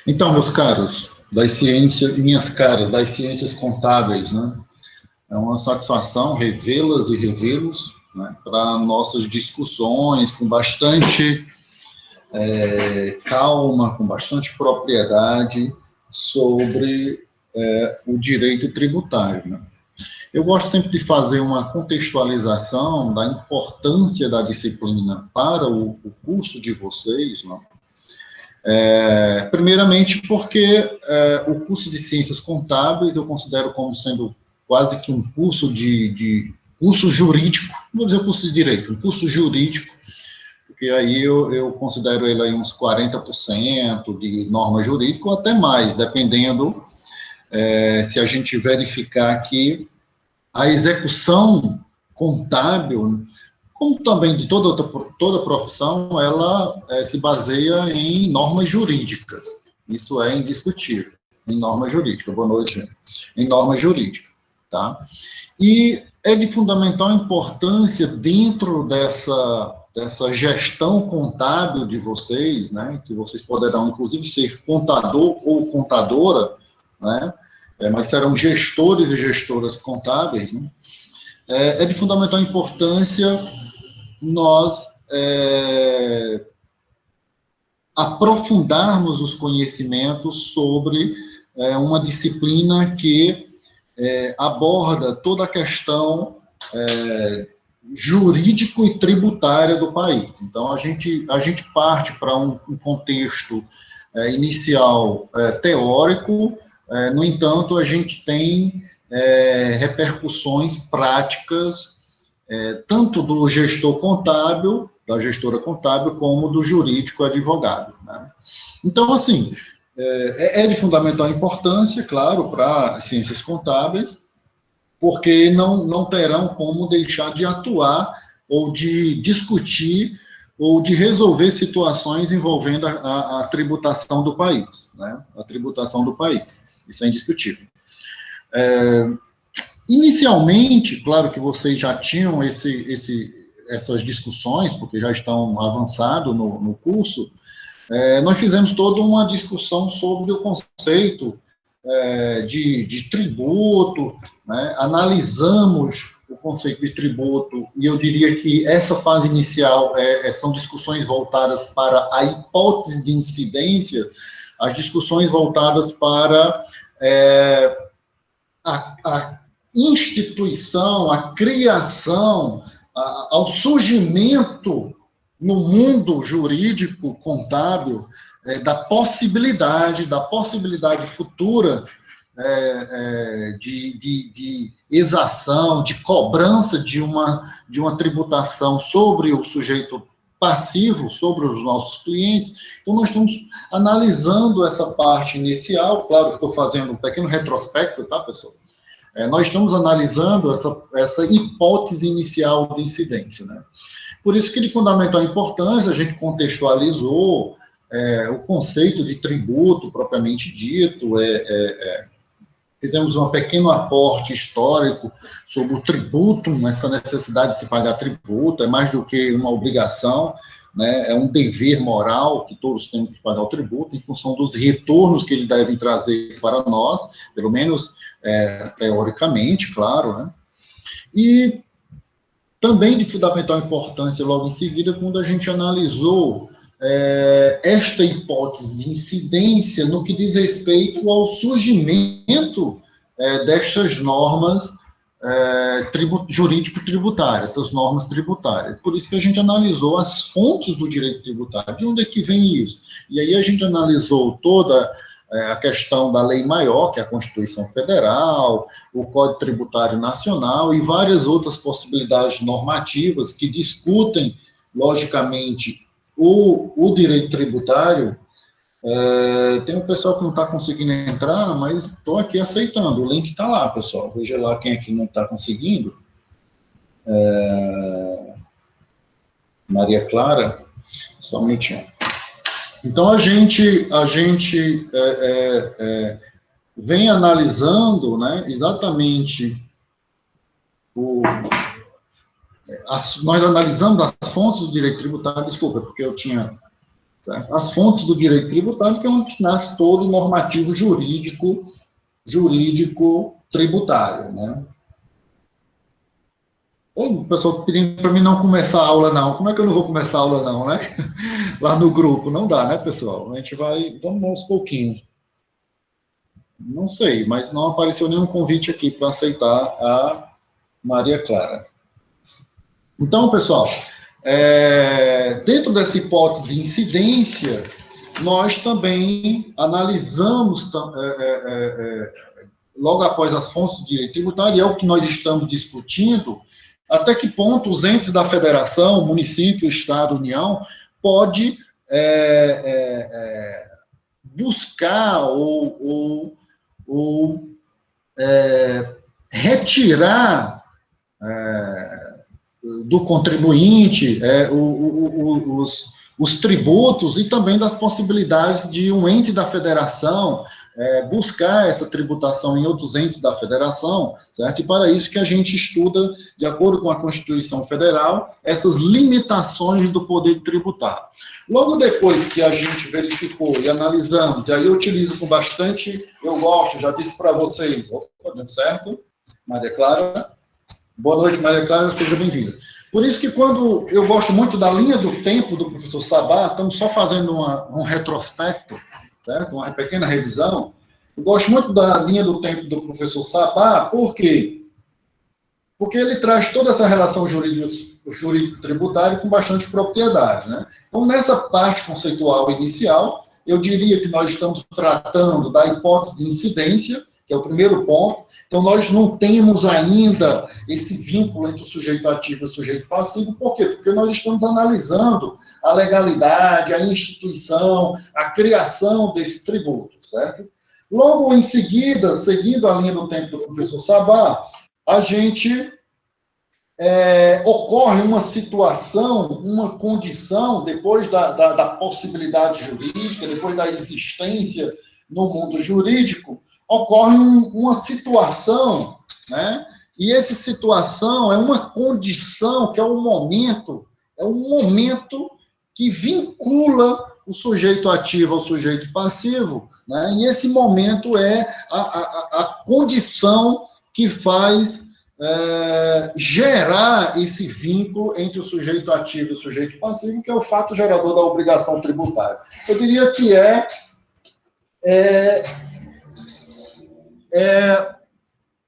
Então, meus caros, das ciências, minhas caras, das ciências contábeis, né? É uma satisfação revê-las e revê-los, né, para nossas discussões com bastante calma, com bastante propriedade sobre o direito tributário. Né? Eu gosto sempre de fazer uma contextualização da importância da disciplina para o curso de vocês, né? Primeiramente porque o curso de Ciências Contábeis eu considero como sendo quase que um curso curso jurídico, não vou dizer curso de Direito, um curso jurídico, porque aí eu considero ele aí uns 40% de norma jurídica, ou até mais, dependendo se a gente verificar que a execução contábil, como também de toda profissão, ela se baseia em normas jurídicas. Isso é indiscutível, em norma jurídica. Boa noite, gente. Em norma jurídica, tá? E é de fundamental importância dentro dessa gestão contábil de vocês, né, que vocês poderão, inclusive, ser contador ou contadora, né, mas serão gestores e gestoras contábeis, né, é de fundamental importância nós aprofundarmos os conhecimentos sobre uma disciplina que aborda toda a questão jurídico e tributária do país. Então, a gente parte para um contexto inicial teórico, no entanto, a gente tem repercussões práticas tanto do gestor contábil, da gestora contábil, como do jurídico advogado. Né? Então, assim, é de fundamental importância, claro, para as ciências contábeis, porque não terão como deixar de atuar ou de discutir ou de resolver situações envolvendo a tributação do país, né? A tributação do país. Isso é indiscutível. Inicialmente, claro que vocês já tinham essas discussões, porque já estão avançados no curso, nós fizemos toda uma discussão sobre o conceito de tributo, né? Analisamos o conceito de tributo, e eu diria que essa fase inicial são discussões voltadas para a hipótese de incidência, as discussões voltadas para a instituição, a criação, ao surgimento no mundo jurídico contábil da possibilidade futura de exação, de cobrança de uma tributação sobre o sujeito passivo, sobre os nossos clientes. Então, nós estamos analisando essa parte inicial, claro que estou fazendo um pequeno retrospecto, tá, pessoal? Nós estamos analisando essa hipótese inicial de incidência, né? Por isso que de fundamental importância a gente contextualizou o conceito de tributo propriamente dito, fizemos um pequeno aporte histórico sobre o tributo, essa necessidade de se pagar tributo, é mais do que uma obrigação, né, é um dever moral que todos temos que pagar o tributo, em função dos retornos que ele deve trazer para nós, pelo menos teoricamente, claro, né, e também de fundamental importância, logo em seguida, quando a gente analisou esta hipótese de incidência no que diz respeito ao surgimento destas normas jurídico-tributárias, essas normas tributárias. Por isso que a gente analisou as fontes do direito tributário, de onde é que vem isso? E aí a gente analisou toda a questão da lei maior, que é a Constituição Federal, o Código Tributário Nacional e várias outras possibilidades normativas que discutem, logicamente, o direito tributário. Tem um pessoal que não está conseguindo entrar, mas estou aqui aceitando. O link está lá, pessoal. Veja lá quem aqui não está conseguindo. Maria Clara, só um minutinho. Então, a gente vem analisando, né, exatamente nós analisamos as fontes do direito tributário, desculpa, porque eu tinha certo? As fontes do direito tributário, que é onde nasce todo o normativo jurídico tributário, né? O pessoal pedindo para mim não começar a aula, não. Como é que eu não vou começar a aula, não, né? Lá no grupo. Não dá, né, pessoal? A gente vai, vamos aos pouquinhos. Não sei, mas não apareceu nenhum convite aqui para aceitar a Maria Clara. Então, pessoal, dentro dessa hipótese de incidência, nós também analisamos, logo após as fontes do direito tributário, é o que nós estamos discutindo, até que ponto os entes da federação, município, estado, união, pode buscar ou retirar do contribuinte os tributos e também das possibilidades de um ente da federação buscar essa tributação em outros entes da federação, certo? E para isso que a gente estuda, de acordo com a Constituição Federal, essas limitações do poder tributário. Logo depois que a gente verificou e analisamos, e aí eu utilizo com bastante, eu gosto, já disse para vocês, certo? Maria Clara? Boa noite, Maria Clara, seja bem-vinda. Por isso que quando eu gosto muito da linha do tempo do professor Sabá, estamos só fazendo um retrospecto, certo? Uma pequena revisão. Eu gosto muito da linha do tempo do professor Sabá, por quê? Porque ele traz toda essa relação jurídico-tributária com bastante propriedade, né? Então, nessa parte conceitual inicial, eu diria que nós estamos tratando da hipótese de incidência, que é o primeiro ponto. Então, nós não temos ainda esse vínculo entre o sujeito ativo e o sujeito passivo. Por quê? Porque nós estamos analisando a legalidade, a instituição, a criação desse tributo, certo? Logo em seguida, seguindo a linha do tempo do professor Sabá, a gente ocorre uma situação, uma condição, depois da possibilidade jurídica, depois da existência no mundo jurídico, ocorre uma situação, né? E essa situação é uma condição que é um momento que vincula o sujeito ativo ao sujeito passivo, né? E esse momento é a condição que faz gerar esse vínculo entre o sujeito ativo e o sujeito passivo, que é o fato gerador da obrigação tributária. Eu diria que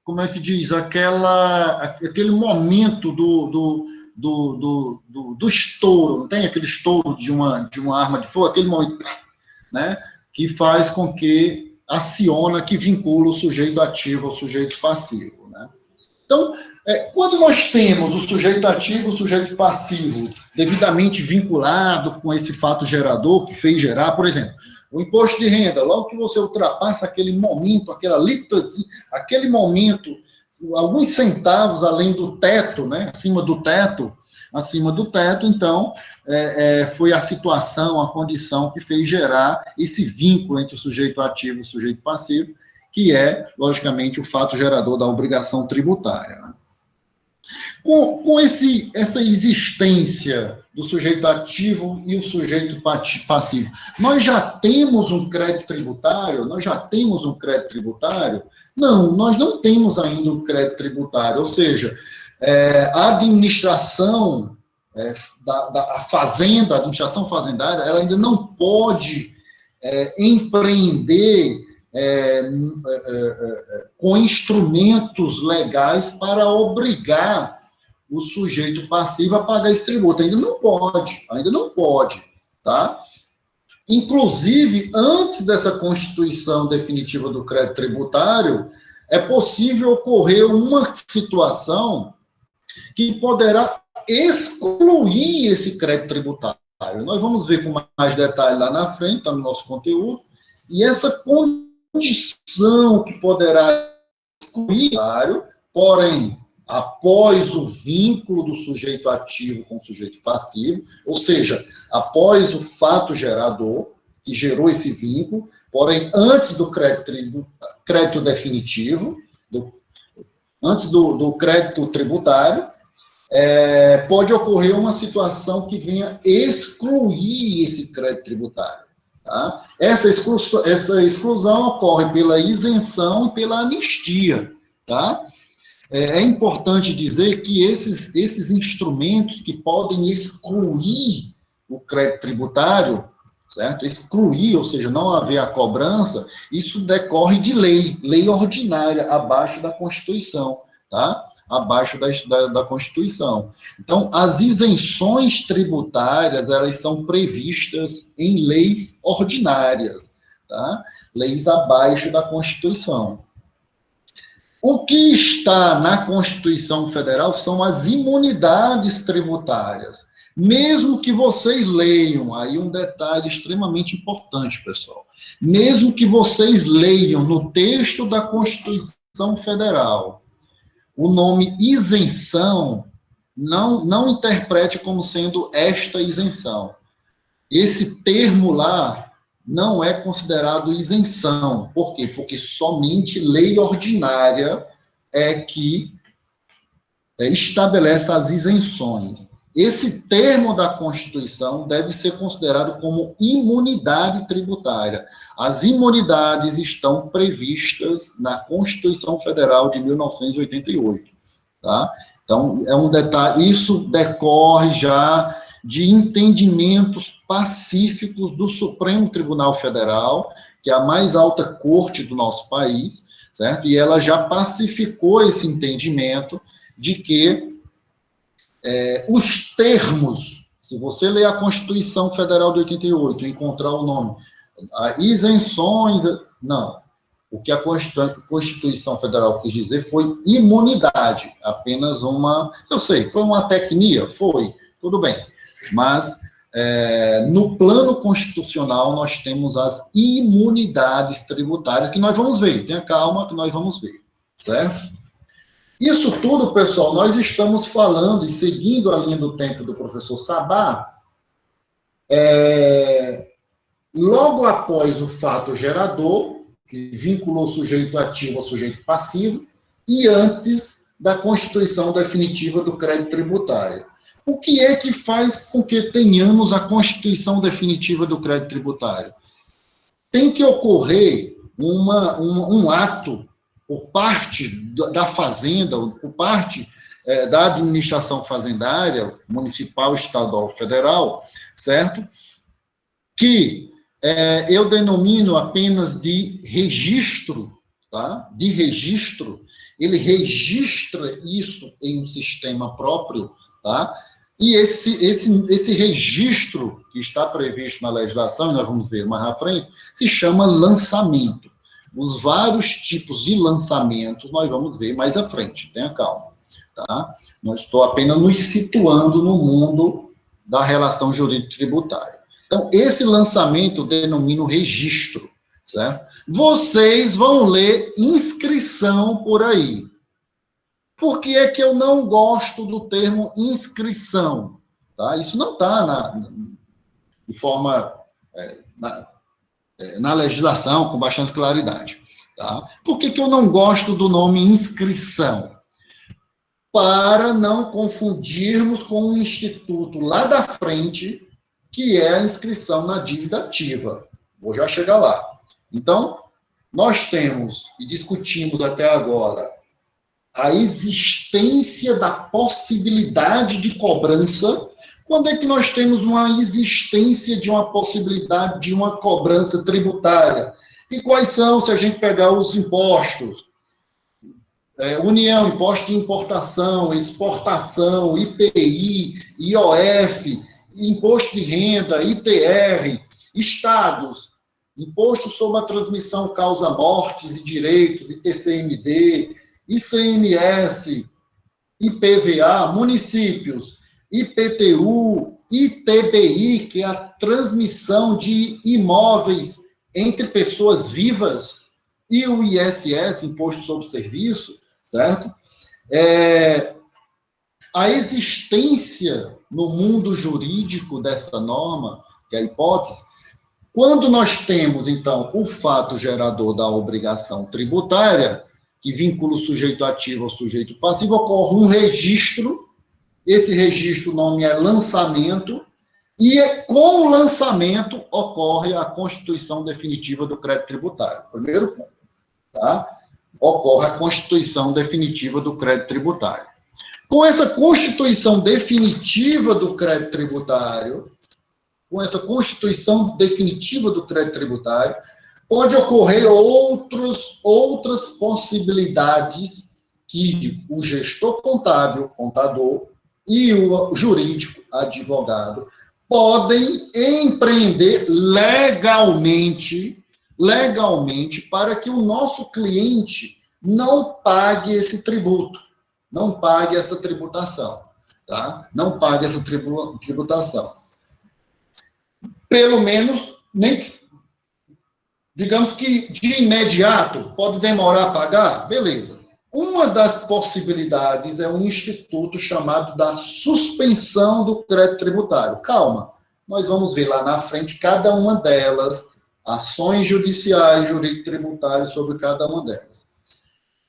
como é que diz, aquele momento do estouro, não tem aquele estouro de uma arma de fogo, aquele momento, né, que faz com que aciona, que vincula o sujeito ativo ao sujeito passivo, né? Então, quando nós temos o sujeito ativo e o sujeito passivo devidamente vinculado com esse fato gerador que fez gerar, por exemplo, o imposto de renda, logo que você ultrapassa aquele momento, aquela alíquota, aquele momento, alguns centavos além do teto, né, acima do teto, então, foi a situação, a condição que fez gerar esse vínculo entre o sujeito ativo e o sujeito passivo, que é, logicamente, o fato gerador da obrigação tributária, né? Com essa existência do sujeito ativo e o sujeito passivo, nós já temos um crédito tributário? Não, nós não temos ainda um crédito tributário, ou seja, a administração a administração fazendária, ela ainda não pode empreender com instrumentos legais para obrigar o sujeito passivo a pagar esse tributo. Ainda não pode, tá? Inclusive, antes dessa constituição definitiva do crédito tributário, é possível ocorrer uma situação que poderá excluir esse crédito tributário. Nós vamos ver com mais detalhe lá na frente, está no nosso conteúdo, e essa condição que poderá excluir, porém, após o vínculo do sujeito ativo com o sujeito passivo, ou seja, após o fato gerador, que gerou esse vínculo, porém, antes do crédito definitivo, antes do crédito tributário, pode ocorrer uma situação que venha excluir esse crédito tributário. Tá? Essa exclusão ocorre pela isenção e pela anistia. Tá? É importante dizer que esses instrumentos que podem excluir o crédito tributário, certo? Excluir, ou seja, não haver a cobrança, isso decorre de lei ordinária, abaixo da Constituição, tá? Abaixo da Constituição. Então, as isenções tributárias, elas são previstas em leis ordinárias, tá? Leis abaixo da Constituição. O que está na Constituição Federal são as imunidades tributárias. Mesmo que vocês leiam, aí um detalhe extremamente importante, pessoal. Mesmo que vocês leiam no texto da Constituição Federal, o nome isenção, não interprete como sendo esta isenção. Esse termo lá não é considerado isenção. Por quê? Porque somente lei ordinária é que estabelece as isenções. Esse termo da Constituição deve ser considerado como imunidade tributária. As imunidades estão previstas na Constituição Federal de 1988. Tá? Então, é um detalhe, isso decorre já de entendimentos pacíficos do Supremo Tribunal Federal, que é a mais alta corte do nosso país, certo? E ela já pacificou esse entendimento de que os termos, se você ler a Constituição Federal de 88 e encontrar o nome, isenções, não. O que a Constituição Federal quis dizer foi imunidade, apenas uma... Eu sei, foi uma tecnia? Foi, tudo bem. Mas, no plano constitucional, nós temos as imunidades tributárias, que nós vamos ver. Tenha calma que nós vamos ver, certo? Isso tudo, pessoal, nós estamos falando e seguindo a linha do tempo do professor Sabá, logo após o fato gerador, que vinculou o sujeito ativo ao sujeito passivo, e antes da constituição definitiva do crédito tributário. O que é que faz com que tenhamos a constituição definitiva do crédito tributário? Tem que ocorrer um ato por parte da Fazenda, por parte da administração fazendária, municipal, estadual, federal, certo? Que eu denomino apenas de registro, tá? De registro, ele registra isso em um sistema próprio, tá? E esse registro que está previsto na legislação, e nós vamos ver mais à frente, se chama lançamento. Os vários tipos de lançamentos nós vamos ver mais à frente, tenha calma, tá? Não estou apenas nos situando no mundo da relação jurídico-tributária. Então, esse lançamento denomina o registro, certo? Vocês vão ler inscrição por aí. Por que é que eu não gosto do termo inscrição? Tá? Isso não está de forma... na legislação, com bastante claridade. Tá? Por que eu não gosto do nome inscrição? Para não confundirmos com um instituto lá da frente, que é a inscrição na dívida ativa. Vou já chegar lá. Então, nós temos, e discutimos até agora, a existência da possibilidade de cobrança. Quando é que nós temos uma existência de uma possibilidade de uma cobrança tributária? E quais são, se a gente pegar os impostos? União, imposto de importação, exportação, IPI, IOF, imposto de renda, ITR, estados, imposto sobre a transmissão causa mortes e direitos, ITCMD, ICMS, IPVA, municípios, IPTU, ITBI, que é a transmissão de imóveis entre pessoas vivas, e o ISS, Imposto sobre Serviço, certo? A existência no mundo jurídico dessa norma, que é a hipótese, quando nós temos, então, o fato gerador da obrigação tributária, que vincula o sujeito ativo ao sujeito passivo, ocorre um registro, esse registro, o nome é lançamento, e com o lançamento ocorre a constituição definitiva do crédito tributário. Primeiro ponto, tá? Ocorre a constituição definitiva do crédito tributário. Com essa constituição definitiva do crédito tributário, pode ocorrer outras possibilidades que o gestor contábil, contador, e o jurídico, advogado, podem empreender legalmente para que o nosso cliente não pague esse tributo, não pague essa tributação, tá? Não pague essa tributação. Pelo menos, nem digamos que de imediato, pode demorar a pagar, beleza. Uma das possibilidades é um instituto chamado da suspensão do crédito tributário. Calma, nós vamos ver lá na frente cada uma delas, ações judiciais, jurídico-tributários sobre cada uma delas.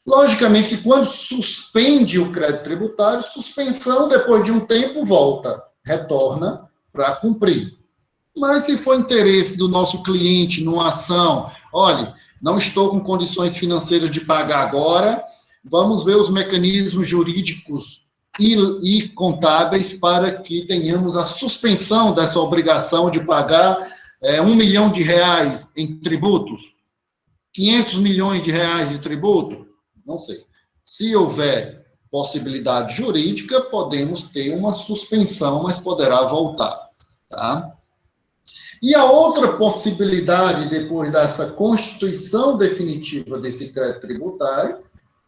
Logicamente que quando suspende o crédito tributário, suspensão, depois de um tempo, volta, retorna para cumprir. Mas se for interesse do nosso cliente numa ação, olha, não estou com condições financeiras de pagar agora, vamos ver os mecanismos jurídicos e contábeis para que tenhamos a suspensão dessa obrigação de pagar R$1 milhão em tributos, 500 milhões de reais de tributo, não sei. Se houver possibilidade jurídica, podemos ter uma suspensão, mas poderá voltar, tá? E a outra possibilidade, depois dessa constituição definitiva desse crédito tributário,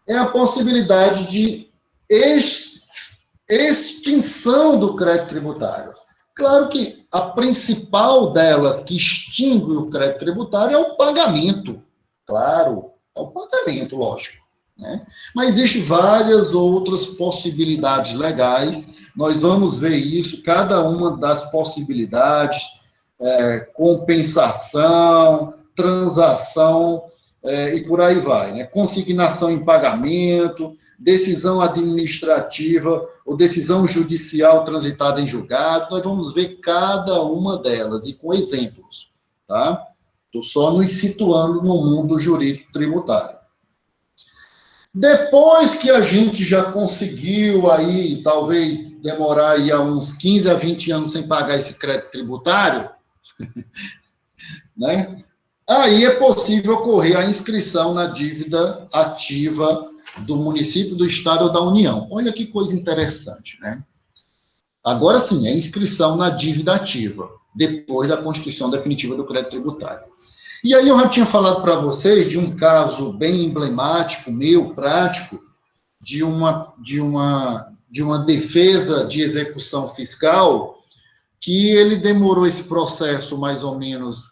é a possibilidade de extinção do crédito tributário. Claro que a principal delas, que extingue o crédito tributário, é o pagamento. Claro, é o pagamento, lógico, né? Mas existem várias outras possibilidades legais. Nós vamos ver isso, cada uma das possibilidades, compensação, transação, e por aí vai, né? Consignação em pagamento, decisão administrativa ou decisão judicial transitada em julgado. Nós vamos ver cada uma delas e com exemplos, tá? Estou só nos situando no mundo jurídico tributário. Depois que a gente já conseguiu aí, talvez demorar aí a uns 15 a 20 anos sem pagar esse crédito tributário, né? Aí é possível ocorrer a inscrição na dívida ativa do município, do estado ou da União. Olha que coisa interessante, né? Agora sim, é inscrição na dívida ativa, depois da constituição definitiva do crédito tributário. E aí eu já tinha falado para vocês de um caso bem emblemático, meu, prático, de uma defesa de execução fiscal, que ele demorou esse processo mais ou menos,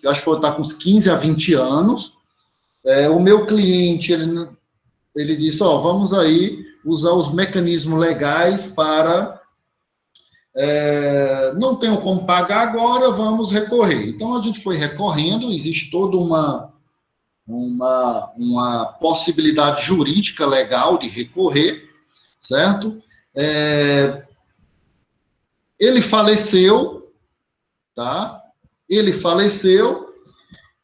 acho que está com uns 15 a 20 anos. O meu cliente, ele disse, vamos aí usar os mecanismos legais para, não tenho como pagar agora, vamos recorrer. Então, a gente foi recorrendo, existe toda uma possibilidade jurídica legal de recorrer, certo? Ele faleceu, tá? Ele faleceu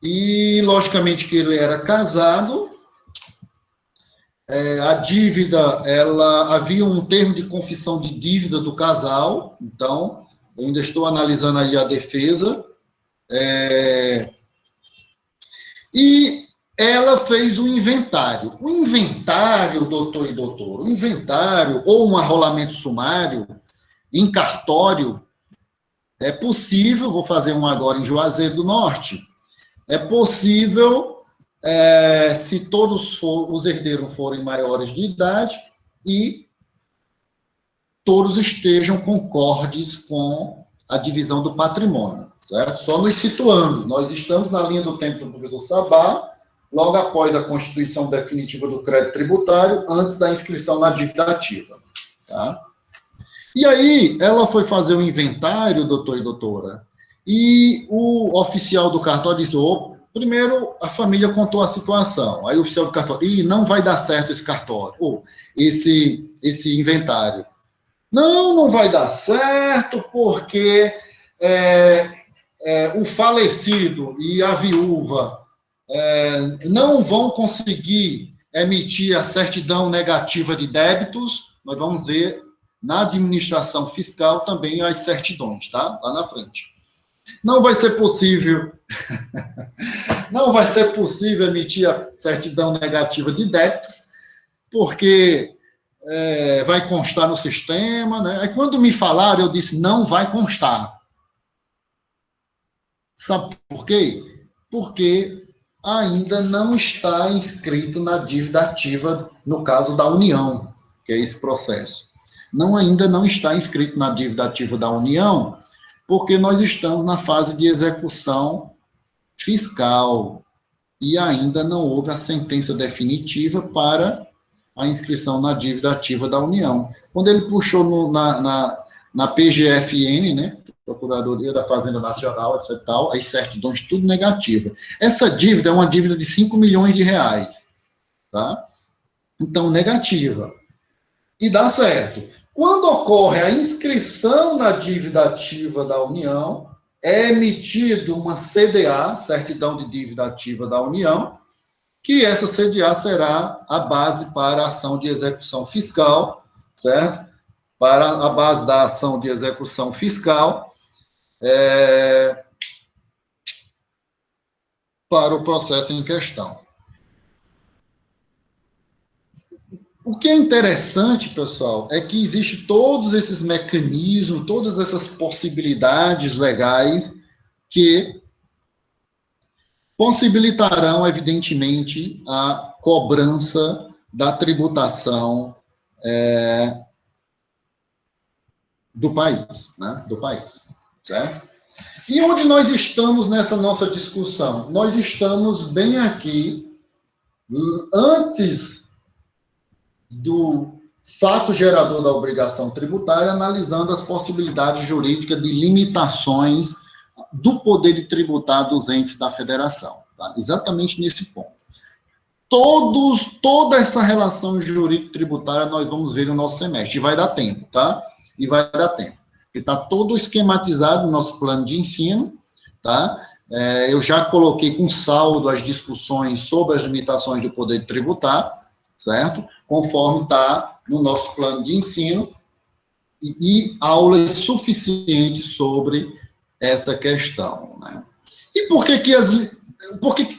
e, logicamente, que ele era casado. A dívida, havia um termo de confissão de dívida do casal, então, eu ainda estou analisando aí a defesa. E ela fez o inventário. O inventário, doutor e doutora, o inventário ou um arrolamento sumário em cartório, é possível, vou fazer um agora em Juazeiro do Norte, é possível, se todos os herdeiros forem maiores de idade e todos estejam concordes com a divisão do patrimônio, certo? Só nos situando, nós estamos na linha do tempo do professor Sabá, logo após a constituição definitiva do crédito tributário, antes da inscrição na dívida ativa, tá? E aí, ela foi fazer o inventário, doutor e doutora, e o oficial do cartório disse, Primeiro, a família contou a situação. Aí o oficial do cartório, não vai dar certo esse cartório, ou esse inventário. Não vai dar certo, porque o falecido e a viúva não vão conseguir emitir a certidão negativa de débitos. Nós vamos ver na administração fiscal também as certidões, tá? Lá na frente. Não vai ser possível emitir a certidão negativa de débitos, porque vai constar no sistema, né? Aí quando me falaram, eu disse, não vai constar. Sabe por quê? Porque ainda não está inscrito na dívida ativa, no caso da União, que é esse processo. Ainda não está inscrito na dívida ativa da União, porque nós estamos na fase de execução fiscal e ainda não houve a sentença definitiva para a inscrição na dívida ativa da União. Quando ele puxou na PGFN, né, Procuradoria da Fazenda Nacional, etc. tal, as certidões tudo negativa. Essa dívida é uma dívida de 5 milhões de reais, tá? Então, negativa. E dá certo. Quando ocorre a inscrição na dívida ativa da União, é emitido uma CDA, Certidão de Dívida Ativa da União, que essa CDA será a base para a ação de execução fiscal, certo? Para a base da ação de execução fiscal, para o processo em questão. O que é interessante, pessoal, é que existem todos esses mecanismos, todas essas possibilidades legais que possibilitarão, evidentemente, a cobrança da tributação do país, né? Do país, certo? E onde nós estamos nessa nossa discussão? Nós estamos bem aqui, antes do fato gerador da obrigação tributária, analisando as possibilidades jurídicas de limitações do poder de tributar dos entes da federação. Tá? Exatamente nesse ponto. Toda essa relação jurídico-tributária nós vamos ver no nosso semestre. E vai dar tempo, tá? E vai dar tempo. Está todo esquematizado no nosso plano de ensino, tá? Eu já coloquei com saldo as discussões sobre as limitações do poder de tributar, certo? Conforme está no nosso plano de ensino, e aulas suficientes sobre essa questão, né? E por que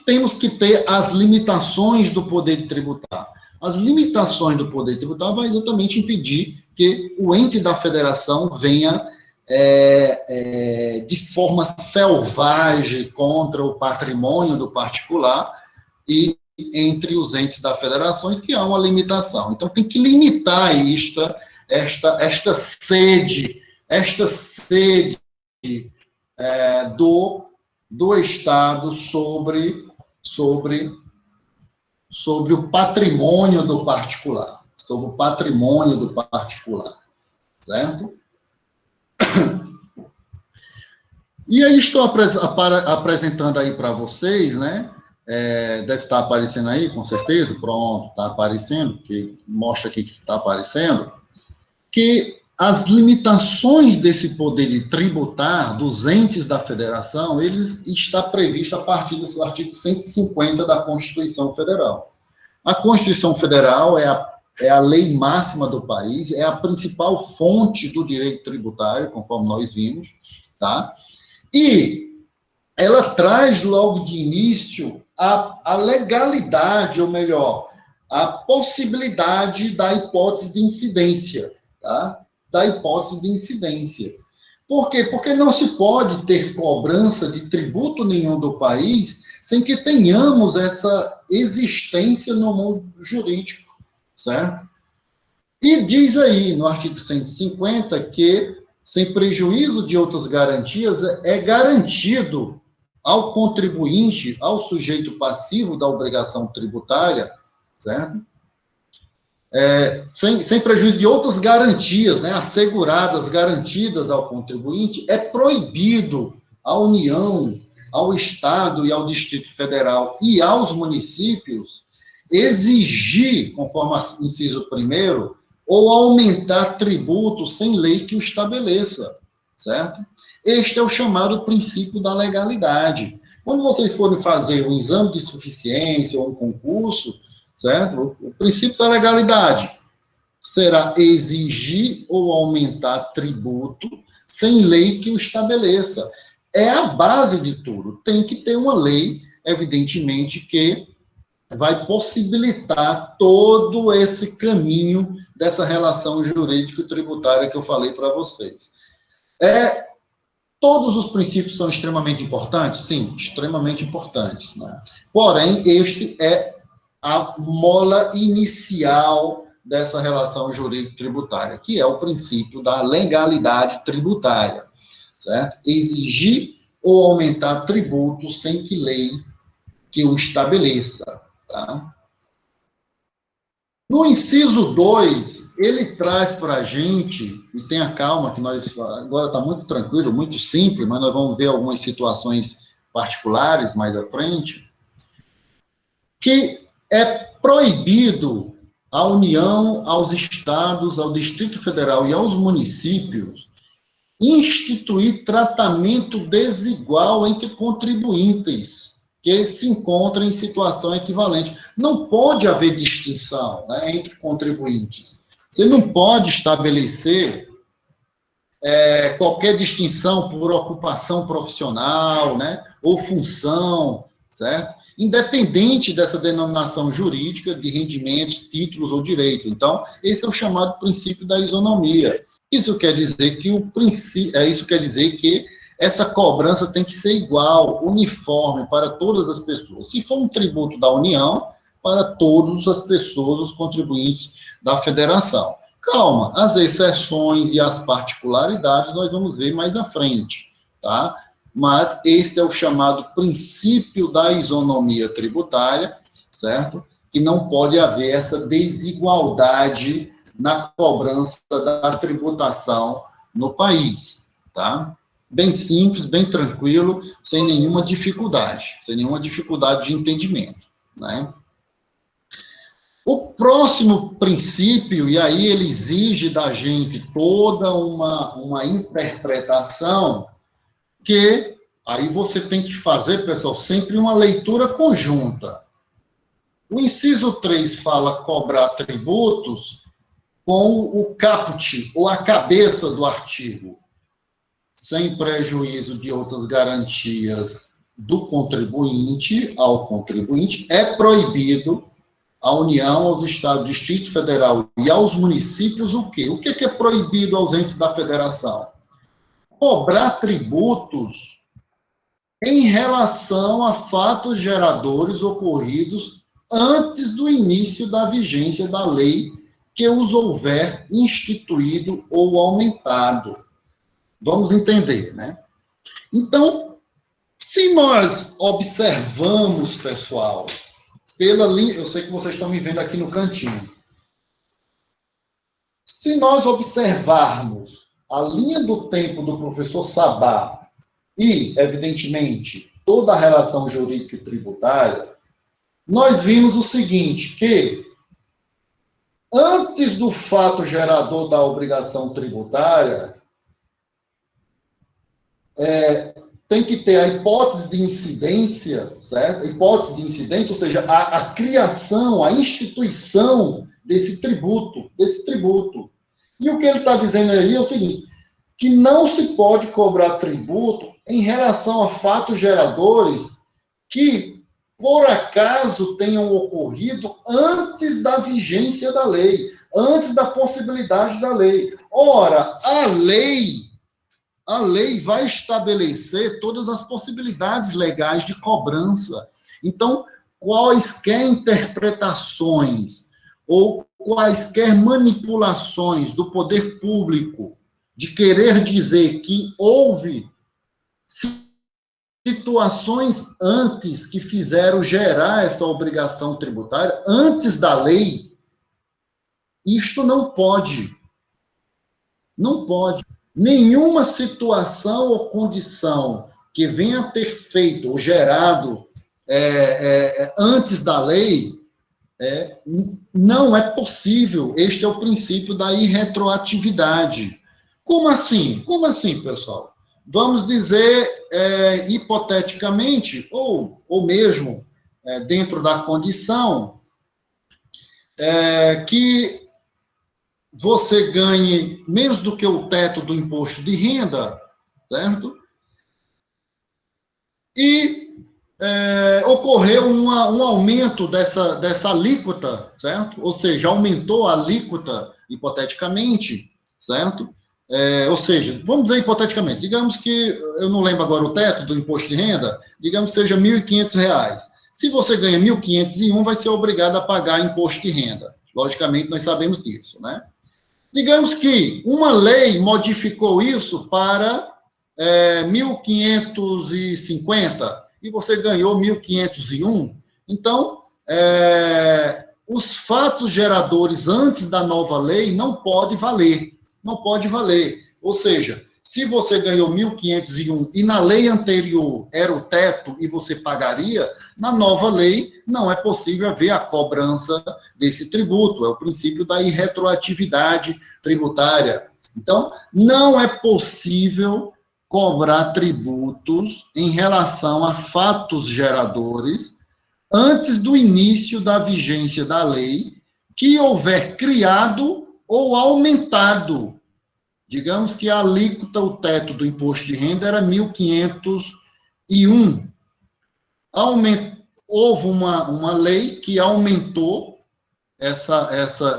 temos que ter as limitações do poder de tributar? As limitações do poder de tributar vai exatamente impedir que o ente da federação venha de forma selvagem contra o patrimônio do particular e entre os entes da federação, que há uma limitação. Então, tem que limitar esta sede do Estado sobre o patrimônio do particular, certo? E aí estou apresentando aí para vocês, né? Deve estar aparecendo aí, com certeza, pronto, está aparecendo, que mostra aqui que está aparecendo, que as limitações desse poder de tributar dos entes da federação, ele está previsto a partir do artigo 150 da Constituição Federal. A Constituição Federal é a lei máxima do país, é a principal fonte do direito tributário, conforme nós vimos, tá? E ela traz logo de início a legalidade, ou melhor, a possibilidade da hipótese de incidência, tá? Da hipótese de incidência. Por quê? Porque não se pode ter cobrança de tributo nenhum do país sem que tenhamos essa existência no mundo jurídico, certo? E diz aí, no artigo 150, que, sem prejuízo de outras garantias, é garantido ao contribuinte, ao sujeito passivo da obrigação tributária, certo? Sem prejuízo de outras garantias, né, asseguradas, garantidas ao contribuinte, é proibido a União ao Estado e ao Distrito Federal e aos municípios exigir, conforme inciso 1º, ou aumentar tributos sem lei que o estabeleça, certo? Este é o chamado princípio da legalidade. Quando vocês forem fazer um exame de suficiência ou um concurso, certo? O princípio da legalidade será exigir ou aumentar tributo sem lei que o estabeleça. É a base de tudo. Tem que ter uma lei, evidentemente, que vai possibilitar todo esse caminho dessa relação jurídico-tributária que eu falei para vocês. Todos os princípios são extremamente importantes? Sim, extremamente importantes, né? Porém, este é a mola inicial dessa relação jurídico-tributária, que é o princípio da legalidade tributária, certo? Exigir ou aumentar tributos sem que lei que o estabeleça, tá? No inciso 2, ele traz para a gente, e tenha calma, que nós agora está muito tranquilo, muito simples, mas nós vamos ver algumas situações particulares mais à frente, que é proibido à União, aos estados, ao Distrito Federal e aos municípios instituir tratamento desigual entre contribuintes que se encontram em situação equivalente. Não pode haver distinção, né, entre contribuintes. Você não pode estabelecer qualquer distinção por ocupação profissional, né, ou função, certo? Independente dessa denominação jurídica de rendimentos, títulos ou direito. Então, esse é o chamado princípio da isonomia. Isso quer dizer que essa cobrança tem que ser igual, uniforme para todas as pessoas. Se for um tributo da União, para todas as pessoas, os contribuintes da federação. Calma, as exceções e as particularidades nós vamos ver mais à frente, tá? Mas esse é o chamado princípio da isonomia tributária, certo? Que não pode haver essa desigualdade na cobrança da tributação no país, tá? Bem simples, bem tranquilo, sem nenhuma dificuldade de entendimento, né? O próximo princípio, e aí ele exige da gente toda uma interpretação, que aí você tem que fazer, pessoal, sempre uma leitura conjunta. O inciso 3 fala cobrar tributos com o caput, ou a cabeça do artigo, sem prejuízo de outras garantias do contribuinte ao contribuinte, é proibido à União, aos Estados, Distrito Federal e aos municípios o quê? O que é proibido aos entes da federação? Cobrar tributos em relação a fatos geradores ocorridos antes do início da vigência da lei que os houver instituído ou aumentado. Vamos entender, né? Então, se nós observamos, pessoal, pela linha, eu sei que vocês estão me vendo aqui no cantinho. Se nós observarmos a linha do tempo do professor Sabá e, evidentemente, toda a relação jurídica e tributária, nós vimos o seguinte, que antes do fato gerador da obrigação tributária, tem que ter a hipótese de incidência, certo? A hipótese de incidente, ou seja, a criação, a instituição desse tributo. E o que ele está dizendo aí é o seguinte, que não se pode cobrar tributo em relação a fatos geradores que, por acaso, tenham ocorrido antes da vigência da lei, antes da possibilidade da lei. Ora, a lei vai estabelecer todas as possibilidades legais de cobrança. Então, quaisquer interpretações ou quaisquer manipulações do poder público de querer dizer que houve situações antes que fizeram gerar essa obrigação tributária, antes da lei, isto não pode. Não pode. Nenhuma situação ou condição que venha a ter feito ou gerado antes da lei, não é possível. Este é o princípio da irretroatividade. Como assim? Como assim, pessoal? Vamos dizer, hipoteticamente, ou mesmo dentro da condição, que você ganhe menos do que o teto do imposto de renda, certo? E ocorreu um aumento dessa alíquota, certo? Ou seja, aumentou a alíquota, hipoteticamente, certo? Ou seja, vamos dizer hipoteticamente, digamos que, eu não lembro agora o teto do imposto de renda, digamos que seja R$ 1.500. Se você ganha 1.501, vai ser obrigado a pagar imposto de renda. Logicamente, nós sabemos disso, né? Digamos que uma lei modificou isso para 1.550 e você ganhou 1.501. Então, os fatos geradores antes da nova lei não pode valer. Não pode valer. Ou seja, se você ganhou 1.501 e na lei anterior era o teto e você pagaria, na nova lei não é possível haver a cobrança desse tributo. É o princípio da irretroatividade tributária. Então, não é possível cobrar tributos em relação a fatos geradores antes do início da vigência da lei que houver criado ou aumentado. Digamos que a alíquota, o teto do imposto de renda era 1.501. Houve uma lei que aumentou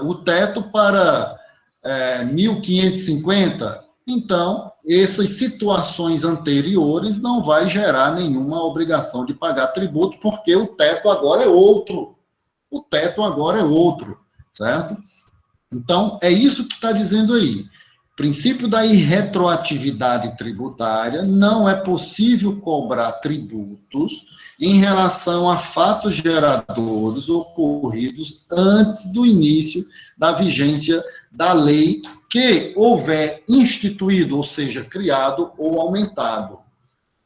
o teto para 1.550. Então, essas situações anteriores não vai gerar nenhuma obrigação de pagar tributo, porque o teto agora é outro. O teto agora é outro, certo? Então, é isso que está dizendo aí. Princípio da irretroatividade tributária, não é possível cobrar tributos em relação a fatos geradores ocorridos antes do início da vigência da lei que houver instituído, ou seja, criado ou aumentado.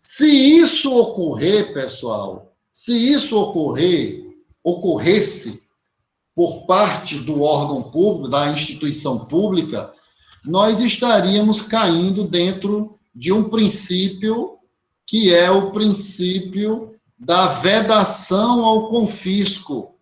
Se isso ocorrer, pessoal, se isso ocorresse por parte do órgão público, da instituição pública, nós estaríamos caindo dentro de um princípio que é o princípio da vedação ao confisco.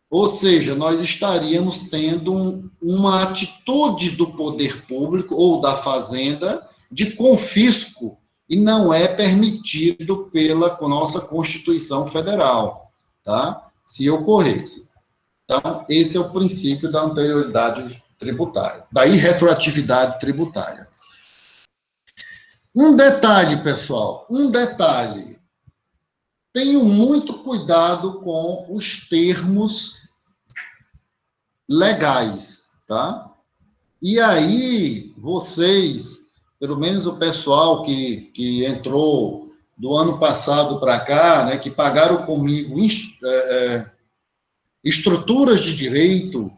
Ou seja, nós estaríamos tendo uma atitude do poder público ou da fazenda de confisco, e não é permitido pela nossa Constituição Federal, tá? Se ocorresse. Então, esse é o princípio da anterioridade tributária, da irretroatividade tributária. Um detalhe, pessoal, um detalhe. Tenham muito cuidado com os termos legais, tá? E aí, vocês, pelo menos o pessoal que entrou do ano passado para cá, né, que pagaram comigo estruturas de direito,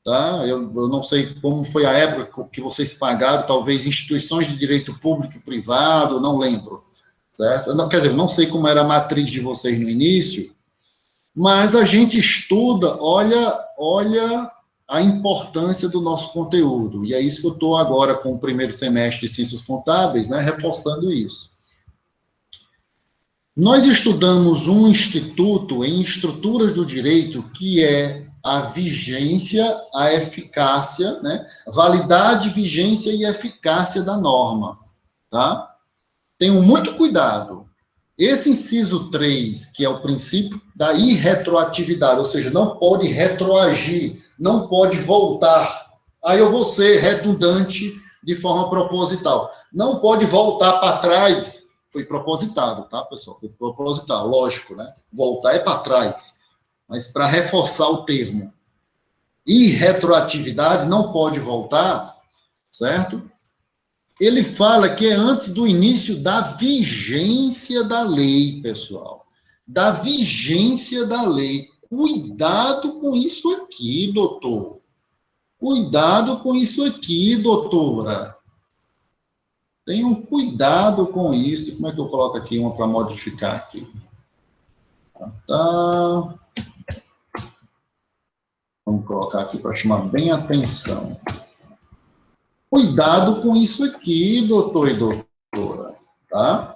tá? Eu não sei como foi a época que vocês pagaram, talvez instituições de direito público e privado, não lembro, certo? Não, quer dizer, não sei como era a matriz de vocês no início, mas a gente estuda, olha a importância do nosso conteúdo, e é isso que eu estou agora com o primeiro semestre de Ciências Contábeis, né, reforçando isso. Nós estudamos um instituto em estruturas do direito que é a vigência, a eficácia, né? Validade, vigência e eficácia da norma, tá? Tenham muito cuidado. Esse inciso 3, que é o princípio da irretroatividade, ou seja, não pode retroagir, não pode voltar. Aí eu vou ser redundante de forma proposital. Não pode voltar para trás. Foi propositado, tá, pessoal? Foi proposital, lógico, né? Voltar é para trás. Mas para reforçar o termo, irretroatividade não pode voltar, certo? Ele fala que é antes do início da vigência da lei, pessoal. Da vigência da lei. Cuidado com isso aqui, doutor. Cuidado com isso aqui, doutora. Tenham cuidado com isso. Como é que eu coloco aqui uma para modificar aqui? Tá. Vamos colocar aqui para chamar bem a atenção. Cuidado com isso aqui, doutor e doutora, tá?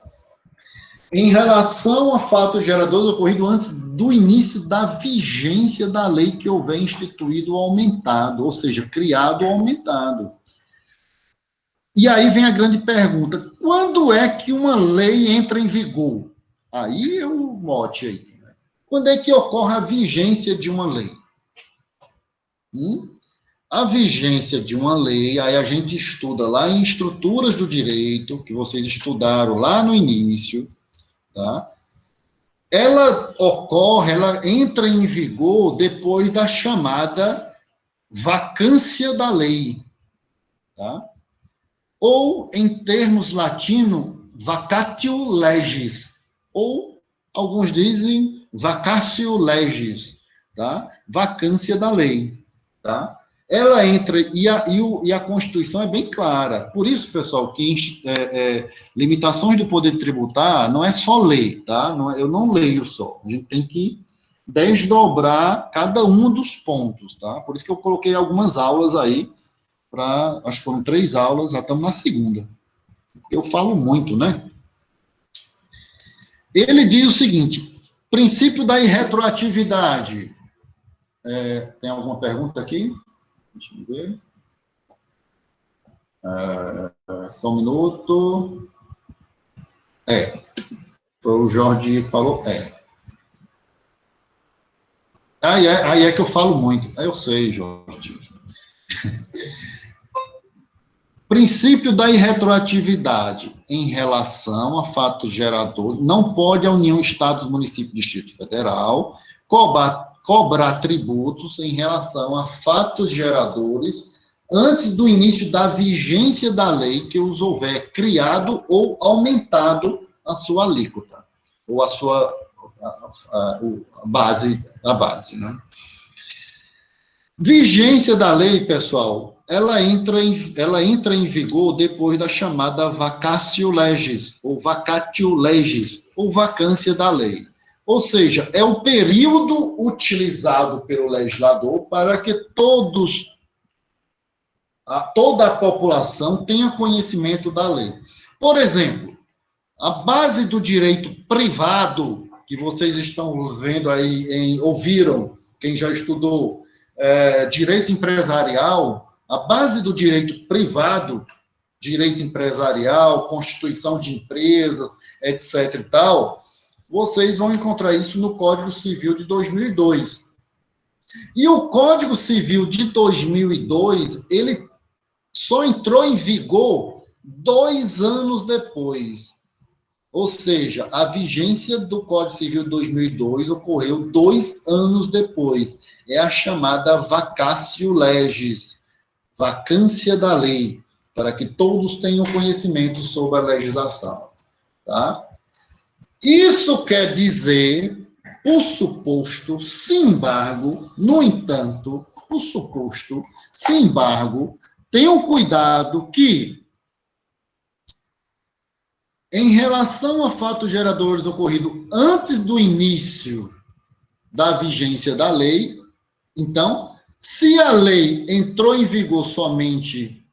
Em relação a fatos geradores ocorridos antes do início da vigência da lei que houver instituído ou aumentado, ou seja, criado ou aumentado. E aí vem a grande pergunta, quando é que uma lei entra em vigor? Aí é o mote aí. Né? Quando é que ocorre a vigência de uma lei? A vigência de uma lei, aí a gente estuda lá em estruturas do direito, que vocês estudaram lá no início, tá? Ela ocorre, ela entra em vigor depois da chamada vacância da lei, tá? Ou, em termos latinos, vacatio legis, ou alguns dizem vacatio legis, tá? Vacância da lei, tá? Ela entra, e a Constituição é bem clara. Por isso, pessoal, que limitações do poder tributar não é só lei, tá? Não, eu não leio só. A gente tem que desdobrar cada um dos pontos, tá? Por isso que eu coloquei algumas aulas aí, acho que foram 3 aulas, já estamos na segunda. Eu falo muito, né? Ele diz o seguinte, princípio da irretroatividade. Tem alguma pergunta aqui? Deixa eu ver. Só um minuto. O Jorge falou, Aí é que eu falo muito. Eu sei, Jorge. Princípio da irretroatividade em relação a fatos geradores. Não pode a União, Estados, Município e Distrito Federal cobrar tributos em relação a fatos geradores antes do início da vigência da lei que os houver criado ou aumentado a sua alíquota, ou a sua base, né? Vigência da lei, pessoal, ela entra em vigor depois da chamada vacatio legis, ou vacatio legis, ou vacância da lei. Ou seja, é o período utilizado pelo legislador para que toda a população tenha conhecimento da lei. Por exemplo, a base do direito privado, que vocês estão vendo aí, ouviram, quem já estudou, direito empresarial, a base do direito privado, direito empresarial, constituição de empresa, etc. e tal, vocês vão encontrar isso no Código Civil de 2002. E o Código Civil de 2002, ele só entrou em vigor 2 anos depois. Ou seja, a vigência do Código Civil de 2002 ocorreu 2 anos depois. É a chamada vacatio legis, vacância da lei, para que todos tenham conhecimento sobre a legislação. Tá? Isso quer dizer, o suposto, se embargo, no entanto, o suposto, se embargo, tenham cuidado que, em relação a fatos geradores ocorridos antes do início da vigência da lei, então, se a lei entrou em vigor somente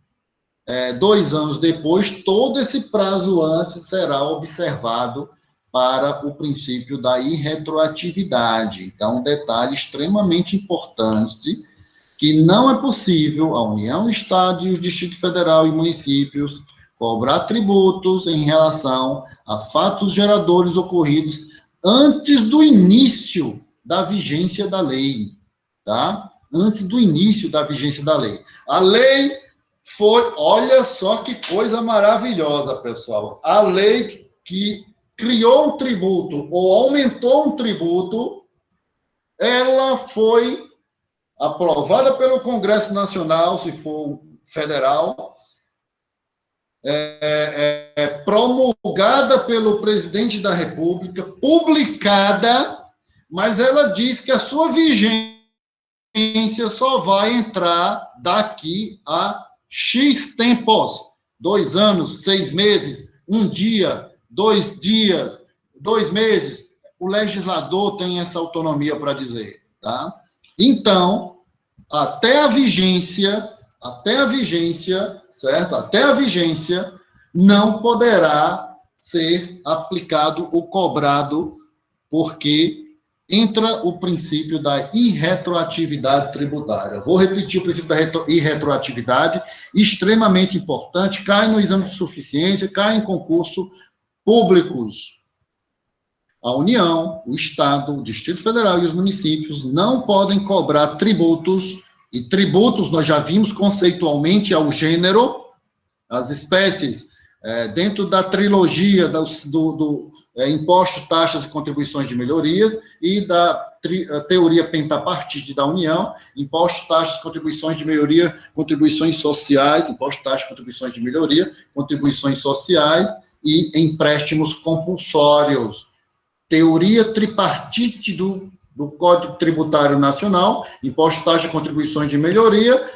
2 anos depois, todo esse prazo antes será observado para o princípio da irretroatividade. Então, um detalhe extremamente importante, que não é possível a União, Estado e o Distrito Federal e municípios cobrar tributos em relação a fatos geradores ocorridos antes do início da vigência da lei, tá? Antes do início da vigência da lei. A lei foi, olha só que coisa maravilhosa, pessoal. A lei que criou um tributo ou aumentou um tributo, ela foi aprovada pelo Congresso Nacional, se for federal, promulgada pelo presidente da República, publicada, mas ela diz que a sua vigência só vai entrar daqui a X tempos, 2 anos, 6 meses, 1 dia, 2 dias, 2 meses. O legislador tem essa autonomia para dizer, tá? Então, até a vigência, certo? Até a vigência, não poderá ser aplicado ou cobrado, porque entra o princípio da irretroatividade tributária. Vou repetir o princípio da irretroatividade, extremamente importante, cai no exame de suficiência, cai em concurso públicos. A União, o Estado, o Distrito Federal e os municípios não podem cobrar tributos, e tributos nós já vimos conceitualmente ao gênero, as espécies, dentro da trilogia do imposto, taxas e contribuições de melhorias e da teoria pentapartite da União, imposto, taxas, contribuições de melhoria, contribuições sociais, imposto, taxas, contribuições de melhoria, contribuições sociais e empréstimos compulsórios. Teoria tripartite do Código Tributário Nacional, imposto, taxa, contribuições de melhoria,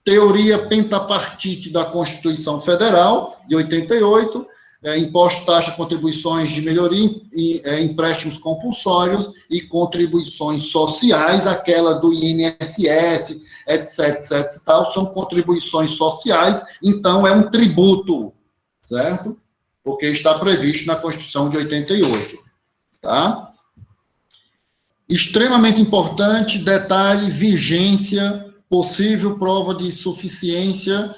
teoria pentapartite da Constituição Federal, de 88, imposto, taxa, contribuições de melhoria, empréstimos compulsórios e contribuições sociais, aquela do INSS, etc, etc, tal, são contribuições sociais, então é um tributo, certo? Porque está previsto na Constituição de 88, tá? Extremamente importante, detalhe, vigência, possível prova de suficiência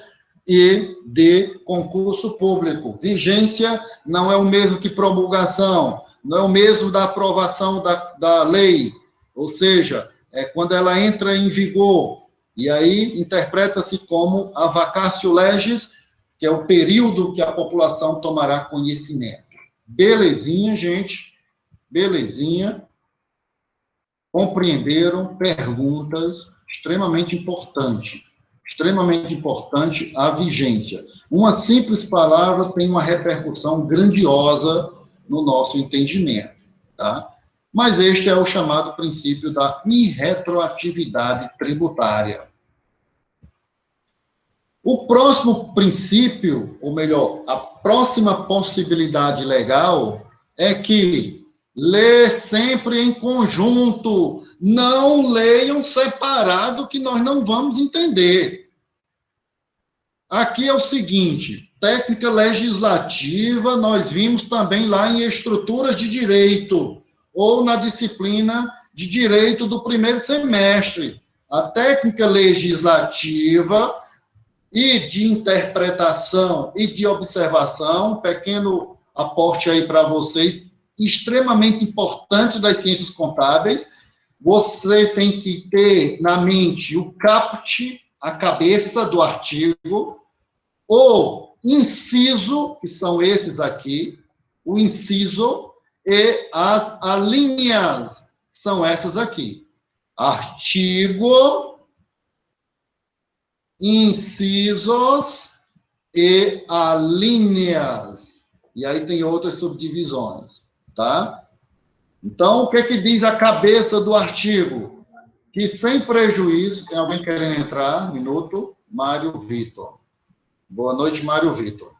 e de concurso público. Vigência não é o mesmo que promulgação, não é o mesmo da aprovação da lei, ou seja, é quando ela entra em vigor, e aí interpreta-se como a vacatio legis, que é o período que a população tomará conhecimento. Belezinha, gente? Belezinha? Compreenderam? Perguntas? Extremamente importante a vigência. Uma simples palavra tem uma repercussão grandiosa no nosso entendimento, tá? Mas este é o chamado princípio da irretroatividade tributária. O próximo princípio, ou melhor, a próxima possibilidade legal é que lê sempre em conjunto, não leiam separado, que nós não vamos entender. Aqui é o seguinte, técnica legislativa, nós vimos também lá em estruturas de direito, ou na disciplina de direito do primeiro semestre. A técnica legislativa e de interpretação e de observação, pequeno aporte aí para vocês, extremamente importante das ciências contábeis. Você tem que ter na mente o caput, a cabeça do artigo, o inciso, que são esses aqui, o inciso, e as alíneas, que são essas aqui. Artigo, incisos e alíneas. E aí tem outras subdivisões, tá? Então, o que é que diz a cabeça do artigo? Que sem prejuízo, tem alguém querendo entrar? Minuto. Mário Vitor. Boa noite, Mário Vitor.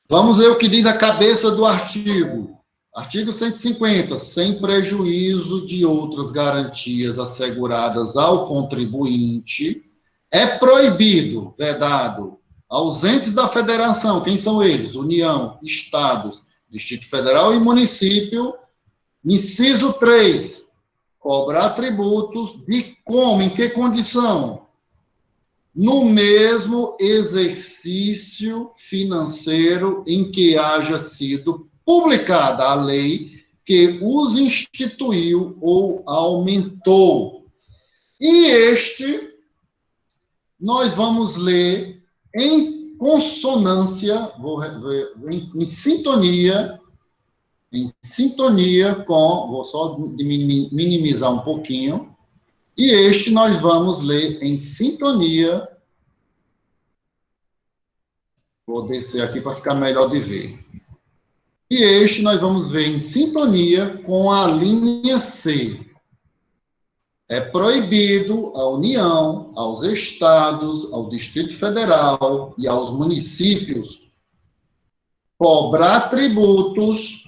Vamos ver o que diz a cabeça do artigo. Artigo 150. Sem prejuízo de outras garantias asseguradas ao contribuinte, é proibido, vedado, aos entes da federação, quem são eles? União, estados, Distrito Federal e município, inciso 3, cobrar tributos de como, em que condição? No mesmo exercício financeiro em que haja sido publicada a lei que os instituiu ou aumentou. E este, nós vamos ler em consonância, em sintonia com, vou só minimizar um pouquinho, e este nós vamos ler em sintonia, vou descer aqui para ficar melhor de ver, e este nós vamos ver em sintonia com a linha C. É proibido à União, aos estados, ao Distrito Federal e aos municípios cobrar tributos.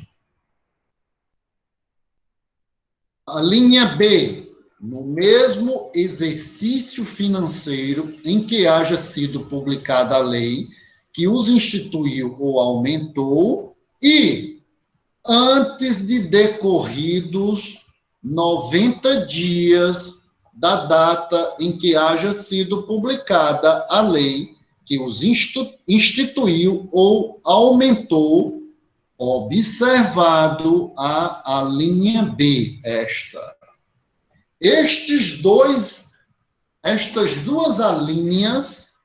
A linha B, no mesmo exercício financeiro em que haja sido publicada a lei que os instituiu ou aumentou e antes de decorridos 90 dias da data em que haja sido publicada a lei que os instituiu ou aumentou, observado a linha B, estas duas alíneas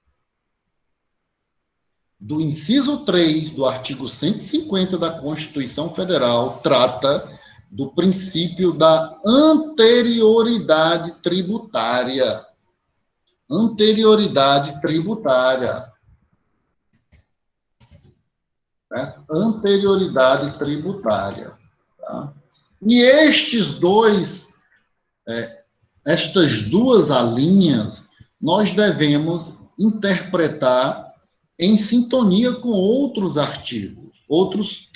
do inciso 3 do artigo 150 da Constituição Federal trata do princípio da anterioridade tributária. Anterioridade tributária. Certo? Anterioridade tributária. Tá? E estas duas alíneas, nós devemos interpretar em sintonia com outros artigos, outros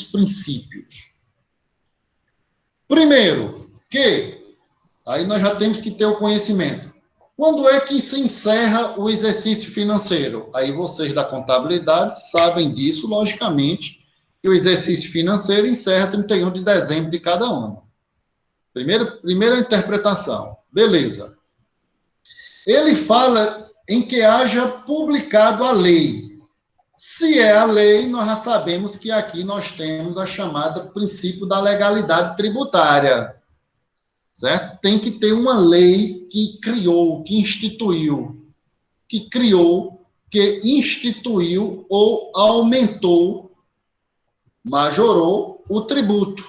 princípios. Primeiro, aí nós já temos que ter o conhecimento. Quando é que se encerra o exercício financeiro? Aí vocês da contabilidade sabem disso, logicamente, que o exercício financeiro encerra 31 de dezembro de cada ano. Primeira interpretação. Beleza. Ele fala em que haja publicado a lei. Se é a lei, nós já sabemos que aqui nós temos a chamada princípio da legalidade tributária. Certo? Tem que ter uma lei que criou, que instituiu ou aumentou, majorou o tributo,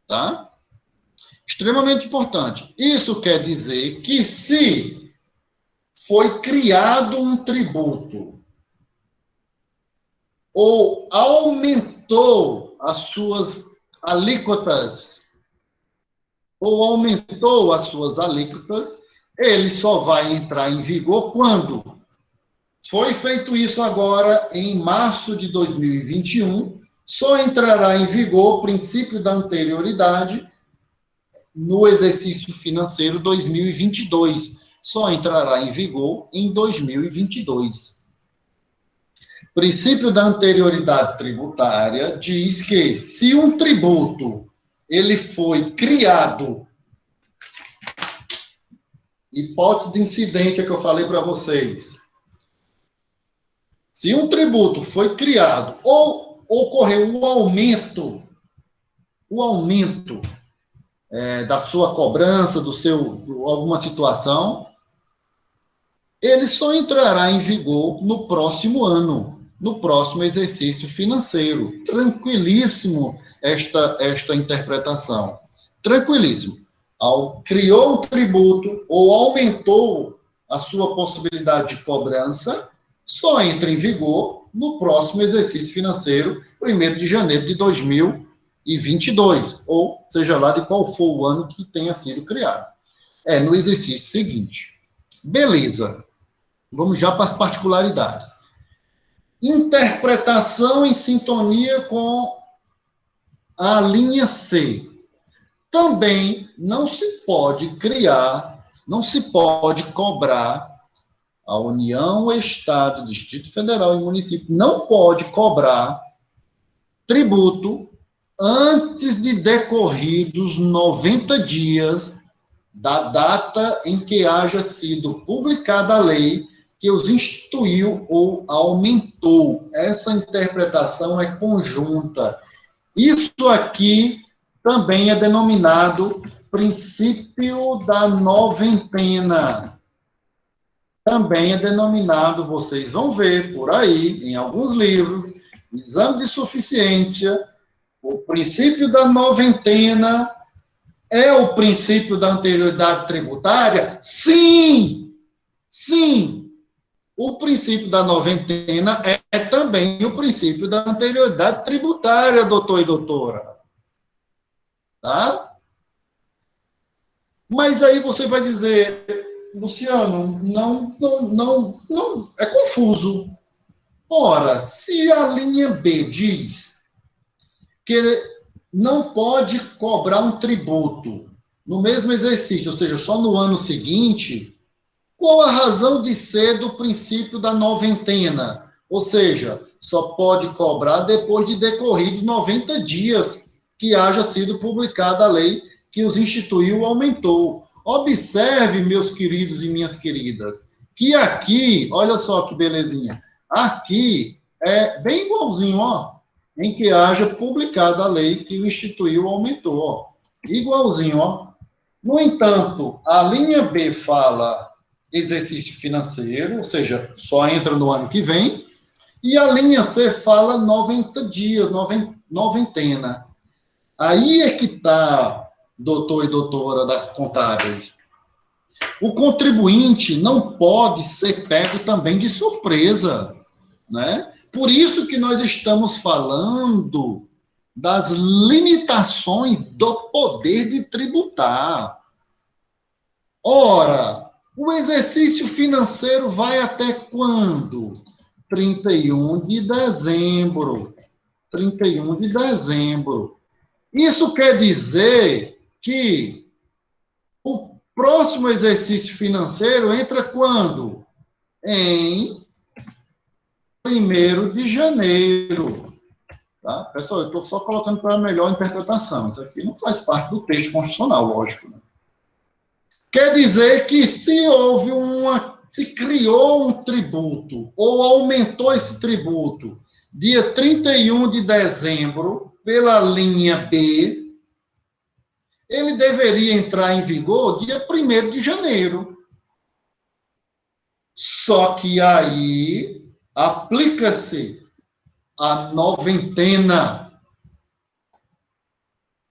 tá? Extremamente importante. Isso quer dizer que se foi criado um tributo ou aumentou as suas alíquotas, ele só vai entrar em vigor quando? Foi feito isso agora em março de 2021, só entrará em vigor o princípio da anterioridade no exercício financeiro 2022. Só entrará em vigor em 2022. O princípio da anterioridade tributária diz que se um tributo ele foi criado, hipótese de incidência que eu falei para vocês, se um tributo foi criado ou ocorreu um aumento da sua cobrança, alguma situação, ele só entrará em vigor no próximo ano, no próximo exercício financeiro. Tranquilíssimo esta interpretação. Tranquilíssimo. Criou um tributo ou aumentou a sua possibilidade de cobrança, só entra em vigor no próximo exercício financeiro, 1º de janeiro de 2022, ou seja lá de qual for o ano que tenha sido criado. É no exercício seguinte. Beleza. Vamos já para as particularidades. Interpretação em sintonia com a linha C. Também não se pode cobrar, a União, o Estado, o Distrito Federal e município não pode cobrar tributo antes de decorridos 90 dias da data em que haja sido publicada a lei que os instituiu ou aumentou. Essa interpretação é conjunta. Isso aqui também é denominado princípio da noventena. Também é denominado, vocês vão ver por aí, em alguns livros, exame de suficiência, o princípio da noventena é o princípio da anterioridade tributária? Sim! Sim! O princípio da noventena é também o princípio da anterioridade tributária, doutor e doutora. Tá? Mas aí você vai dizer, Luciano, não, é confuso. Ora, se a linha B diz que não pode cobrar um tributo no mesmo exercício, ou seja, só no ano seguinte, qual a razão de ser do princípio da noventena? Ou seja, só pode cobrar depois de decorridos 90 dias que haja sido publicada a lei que os instituiu ou aumentou. Observe, meus queridos e minhas queridas, que aqui, olha só que belezinha, aqui é bem igualzinho, ó, em que haja publicada a lei que o instituiu ou aumentou, ó, igualzinho, ó. No entanto, a linha B fala exercício financeiro, ou seja, só entra no ano que vem, e a linha C fala 90 dias, noventena. Aí é que está, doutor e doutora das contábeis. O contribuinte não pode ser pego também de surpresa, né? Por isso que nós estamos falando das limitações do poder de tributar. Ora, o exercício financeiro vai até quando? 31 de dezembro. 31 de dezembro. Isso quer dizer que o próximo exercício financeiro entra quando? Em 1º de janeiro. Tá? Pessoal, eu estou só colocando para melhor interpretação. Isso aqui não faz parte do texto constitucional, lógico. Né? Quer dizer que se criou um tributo ou aumentou esse tributo dia 31 de dezembro pela linha B, ele deveria entrar em vigor dia 1º de janeiro. Só que aí aplica-se a noventena.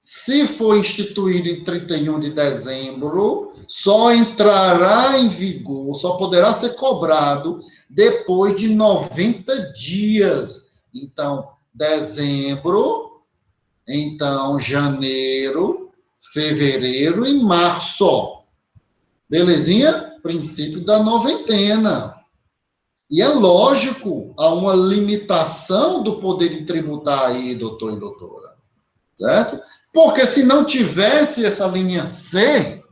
Se for instituído em 31 de dezembro, só entrará em vigor, só poderá ser cobrado depois de 90 dias. Então, dezembro, então janeiro, fevereiro e março. Belezinha? Princípio da noventena. E é lógico, há uma limitação do poder de tributar aí, doutor e doutora. Certo? Porque se não tivesse essa linha C,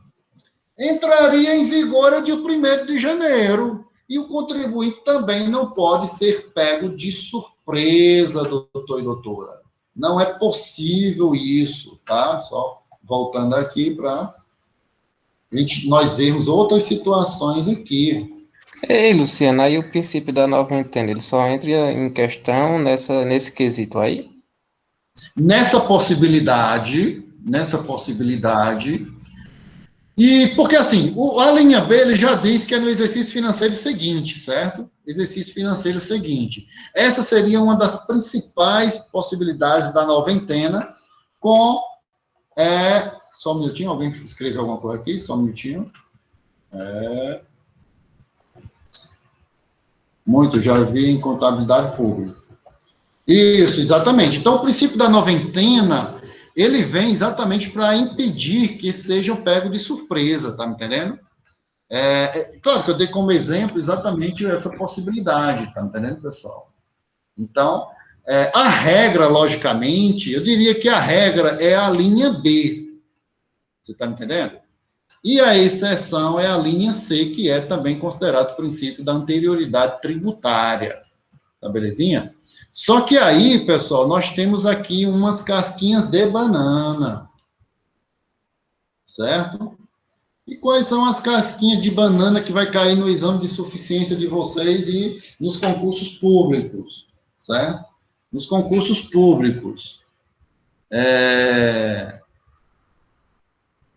entraria em vigor dia 1º de janeiro. E o contribuinte também não pode ser pego de surpresa, doutor e doutora. Não é possível isso, tá? Só voltando aqui para nós vermos outras situações aqui. Ei, Luciano, aí o princípio da noventena, ele só entra em questão nesse quesito aí? Nessa possibilidade, e porque assim, a linha B ele já diz que é no exercício financeiro seguinte, certo? Exercício financeiro seguinte. Essa seria uma das principais possibilidades da noventena, com. Só um minutinho, alguém escreveu alguma coisa aqui? Só um minutinho. Muito, já vi em contabilidade pública. Isso, exatamente. Então, o princípio da noventena, ele vem exatamente para impedir que sejam pegos de surpresa, tá me entendendo? Claro que eu dei como exemplo exatamente essa possibilidade, tá me entendendo, pessoal? Então, a regra, logicamente, eu diria que a regra é a linha B, você tá me entendendo? E a exceção é a linha C, que é também considerado o princípio da anterioridade tributária, tá belezinha? Só que aí, pessoal, nós temos aqui umas casquinhas de banana, certo? E quais são as casquinhas de banana que vai cair no exame de suficiência de vocês e nos concursos públicos, certo? Nos concursos públicos.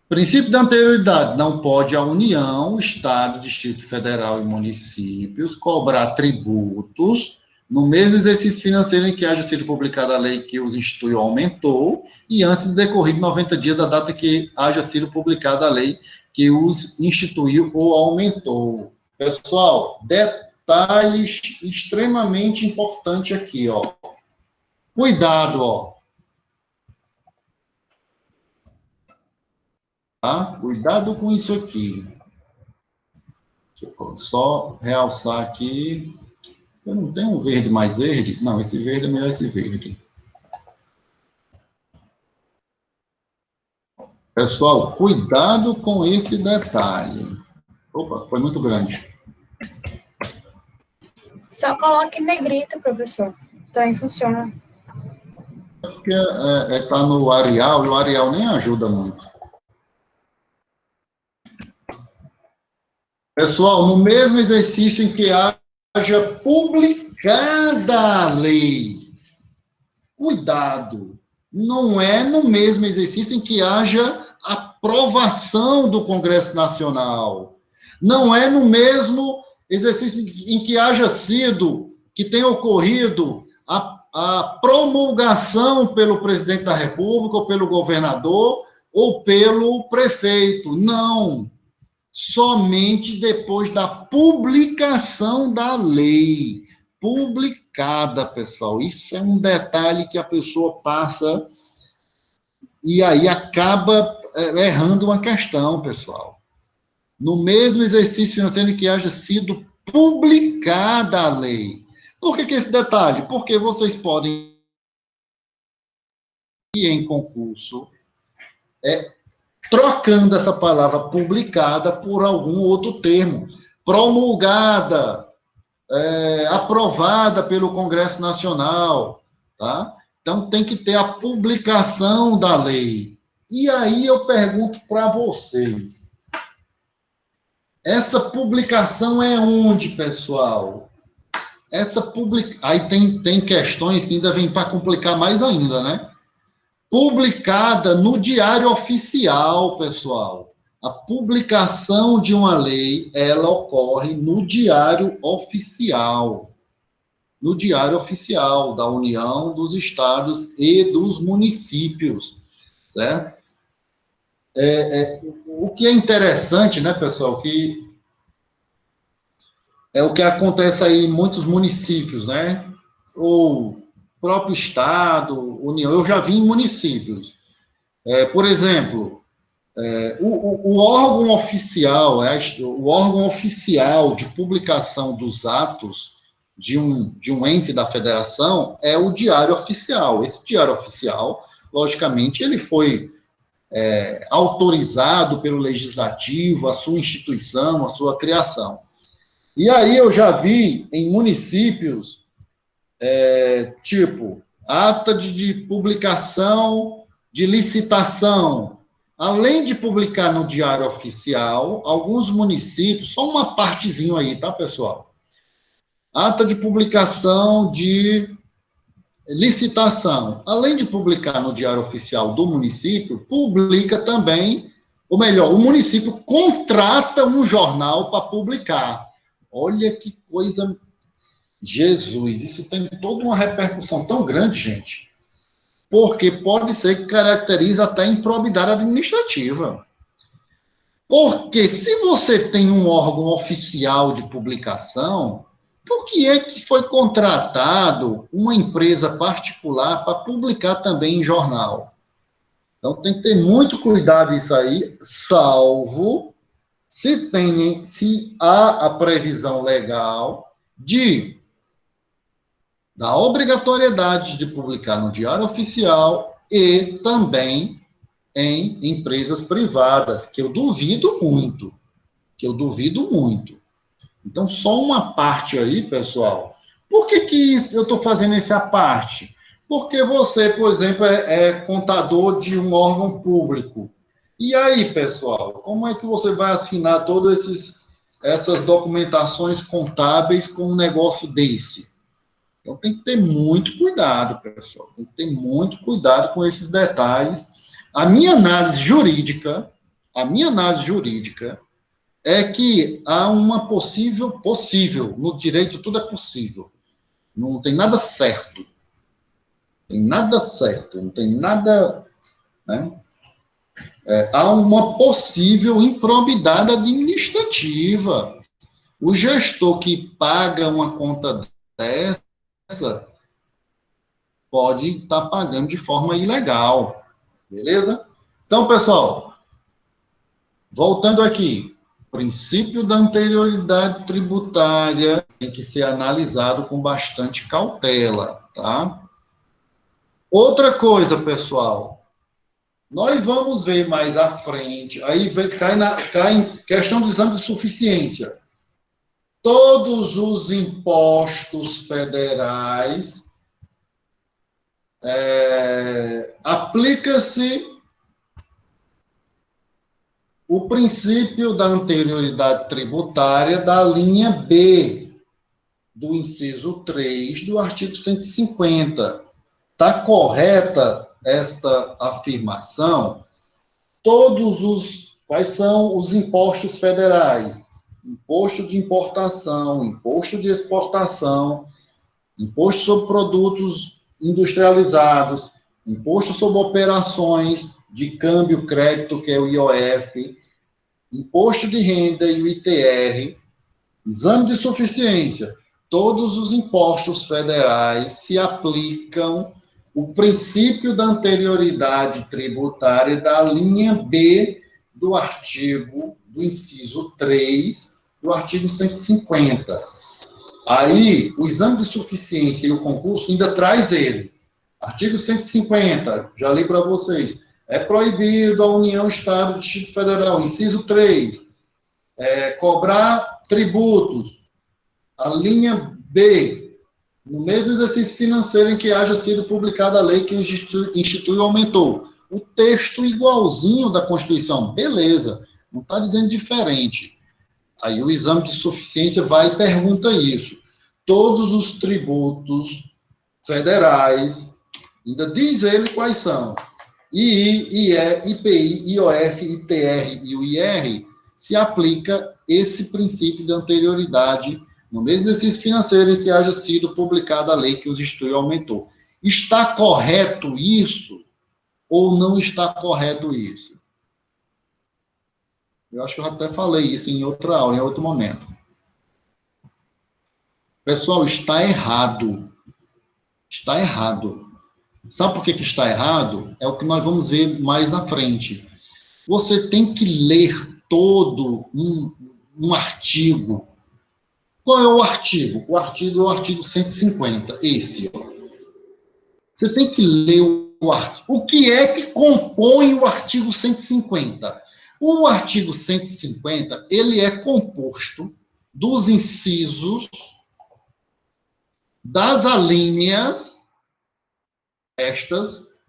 Princípio da anterioridade. Não pode a União, Estado, Distrito Federal e municípios cobrar tributos no mesmo exercício financeiro em que haja sido publicada a lei que os instituiu ou aumentou, e antes de decorrido 90 dias da data que haja sido publicada a lei que os instituiu ou aumentou. Pessoal, detalhes extremamente importantes aqui, ó. Cuidado, ó. Tá? Cuidado com isso aqui. Deixa eu só realçar aqui. Eu não tenho um verde mais verde? Não, esse verde é melhor esse verde. Pessoal, cuidado com esse detalhe. Opa, foi muito grande. Só coloque em negrito, professor. Também funciona. Porque tá no Arial, e o Arial nem ajuda muito. Pessoal, no mesmo exercício em que haja publicada a lei, cuidado, não é no mesmo exercício em que haja aprovação do Congresso Nacional, não é no mesmo exercício em que haja sido, que tenha ocorrido a promulgação pelo presidente da República, ou pelo governador, ou pelo prefeito. Não. Somente depois da publicação da lei. Publicada, pessoal. Isso é um detalhe que a pessoa passa e aí acaba errando uma questão, pessoal. No mesmo exercício financeiro que haja sido publicada a lei. Por que esse detalhe? Porque vocês podem ir em concurso trocando essa palavra publicada por algum outro termo. Promulgada, aprovada pelo Congresso Nacional, tá? Então, tem que ter a publicação da lei. E aí eu pergunto para vocês, essa publicação é onde, pessoal? Aí tem questões que ainda vêm para complicar mais ainda, né? Publicada no Diário Oficial, pessoal. A publicação de uma lei, ela ocorre no Diário Oficial. No Diário Oficial da União, dos Estados e dos municípios, certo? O que é interessante, né, pessoal, que é o que acontece aí em muitos municípios, né? Ou próprio Estado, União. Eu já vi em municípios. Por exemplo, o órgão oficial, o órgão oficial de publicação dos atos de um ente da federação é o Diário Oficial. Esse Diário Oficial, logicamente, ele foi autorizado pelo Legislativo, a sua instituição, a sua criação. E aí eu já vi em municípios, tipo, ata de publicação de licitação. Além de publicar no Diário Oficial, alguns municípios, só uma partezinha aí, tá, pessoal? Ata de publicação de licitação. Além de publicar no Diário Oficial do município, publica também, ou melhor, o município contrata um jornal para publicar. Olha que coisa, Jesus, isso tem toda uma repercussão tão grande, gente, porque pode ser que caracterize até improbidade administrativa. Porque se você tem um órgão oficial de publicação, por que é que foi contratado uma empresa particular para publicar também em jornal? Então tem que ter muito cuidado isso aí, salvo se há a previsão legal da obrigatoriedade de publicar no Diário Oficial e também em empresas privadas, que eu duvido muito. Então, só uma parte aí, pessoal. Por que eu estou fazendo essa parte? Porque você, por exemplo, é contador de um órgão público. E aí, pessoal, como é que você vai assinar todas essas documentações contábeis com um negócio desse? Então, tem que ter muito cuidado, pessoal. Tem que ter muito cuidado com esses detalhes. A minha análise jurídica é que há uma possível, no direito tudo é possível. Não tem nada certo. Não tem nada, né? Há uma possível improbidade administrativa. O gestor que paga uma conta dessa pode estar pagando de forma ilegal, beleza? Então, pessoal, Voltando aqui, o princípio da anterioridade tributária tem que ser analisado com bastante cautela, tá? Outra coisa, pessoal, nós vamos ver mais à frente, aí cai em questão do exame de suficiência. Todos os impostos federais aplica-se o princípio da anterioridade tributária da linha B do inciso 3 do artigo 150. Está correta esta afirmação? Quais são os impostos federais? Imposto de importação, imposto de exportação, imposto sobre produtos industrializados, imposto sobre operações de câmbio crédito, que é o IOF, imposto de renda e o ITR, exame de suficiência. Todos os impostos federais se aplicam o princípio da anterioridade tributária da linha B do artigo, do inciso 3, do artigo 150. Aí, o exame de suficiência e o concurso ainda traz ele. Artigo 150, já li para vocês. É proibido a União, Estado, Distrito Federal, inciso 3, cobrar tributos. A linha B, no mesmo exercício financeiro em que haja sido publicada a lei que institui o aumentou. O texto igualzinho da Constituição, beleza, não está dizendo diferente. Aí o exame de suficiência vai e pergunta isso. Todos os tributos federais, ainda diz ele quais são. II, IPI, IOF, ITR e o IR, se aplica esse princípio de anterioridade no mesmo exercício financeiro em que haja sido publicada a lei que os institui e aumentou. Está correto isso ou não está correto isso? Eu acho que eu até falei isso em outra aula, em outro momento. Pessoal, está errado. Está errado. Sabe por que está errado? É o que nós vamos ver mais na frente. Você tem que ler todo um artigo. Qual é o artigo? O artigo é o artigo 150, esse. Você tem que ler o artigo. O que é que compõe o artigo 150? O artigo 150, ele é composto dos incisos, das alíneas, estas,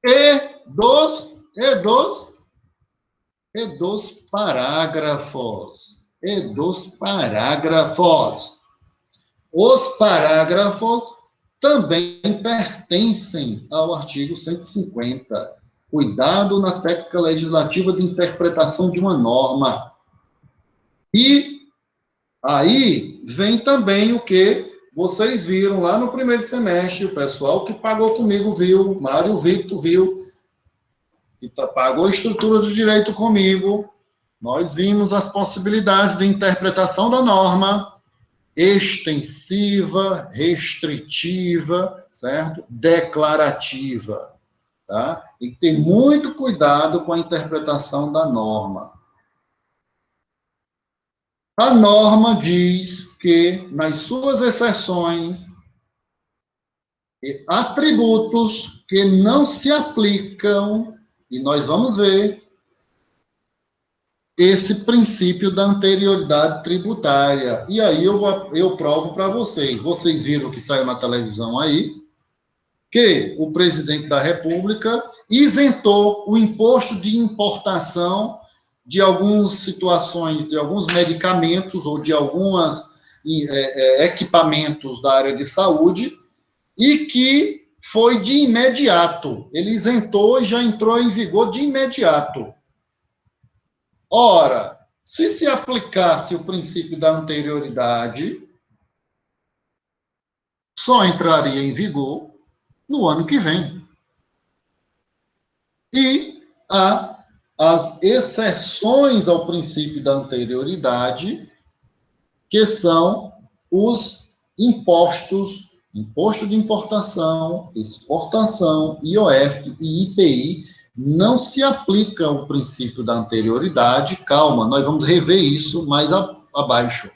e dos parágrafos. Os parágrafos também pertencem ao artigo 150. Cuidado na técnica legislativa de interpretação de uma norma. E aí vem também o que vocês viram lá no primeiro semestre, o pessoal que pagou comigo viu, Mário Victor viu, que pagou a estrutura do direito comigo. Nós vimos as possibilidades de interpretação da norma extensiva, restritiva, certo? Declarativa, tá? Tem que ter muito cuidado com a interpretação da norma. A norma diz que, nas suas exceções, atributos que não se aplicam, e nós vamos ver esse princípio da anterioridade tributária. E aí eu provo para vocês. Vocês viram que saiu na televisão aí, que o presidente da República isentou o imposto de importação de algumas situações, de alguns medicamentos ou de alguns equipamentos da área de saúde, e que foi de imediato. Ele isentou e já entrou em vigor de imediato. Ora, se aplicasse o princípio da anterioridade, só entraria em vigor no ano que vem. E há as exceções ao princípio da anterioridade, que são os impostos, imposto de importação, exportação, IOF e IPI, não se aplica o princípio da anterioridade. Calma, nós vamos rever isso mais abaixo,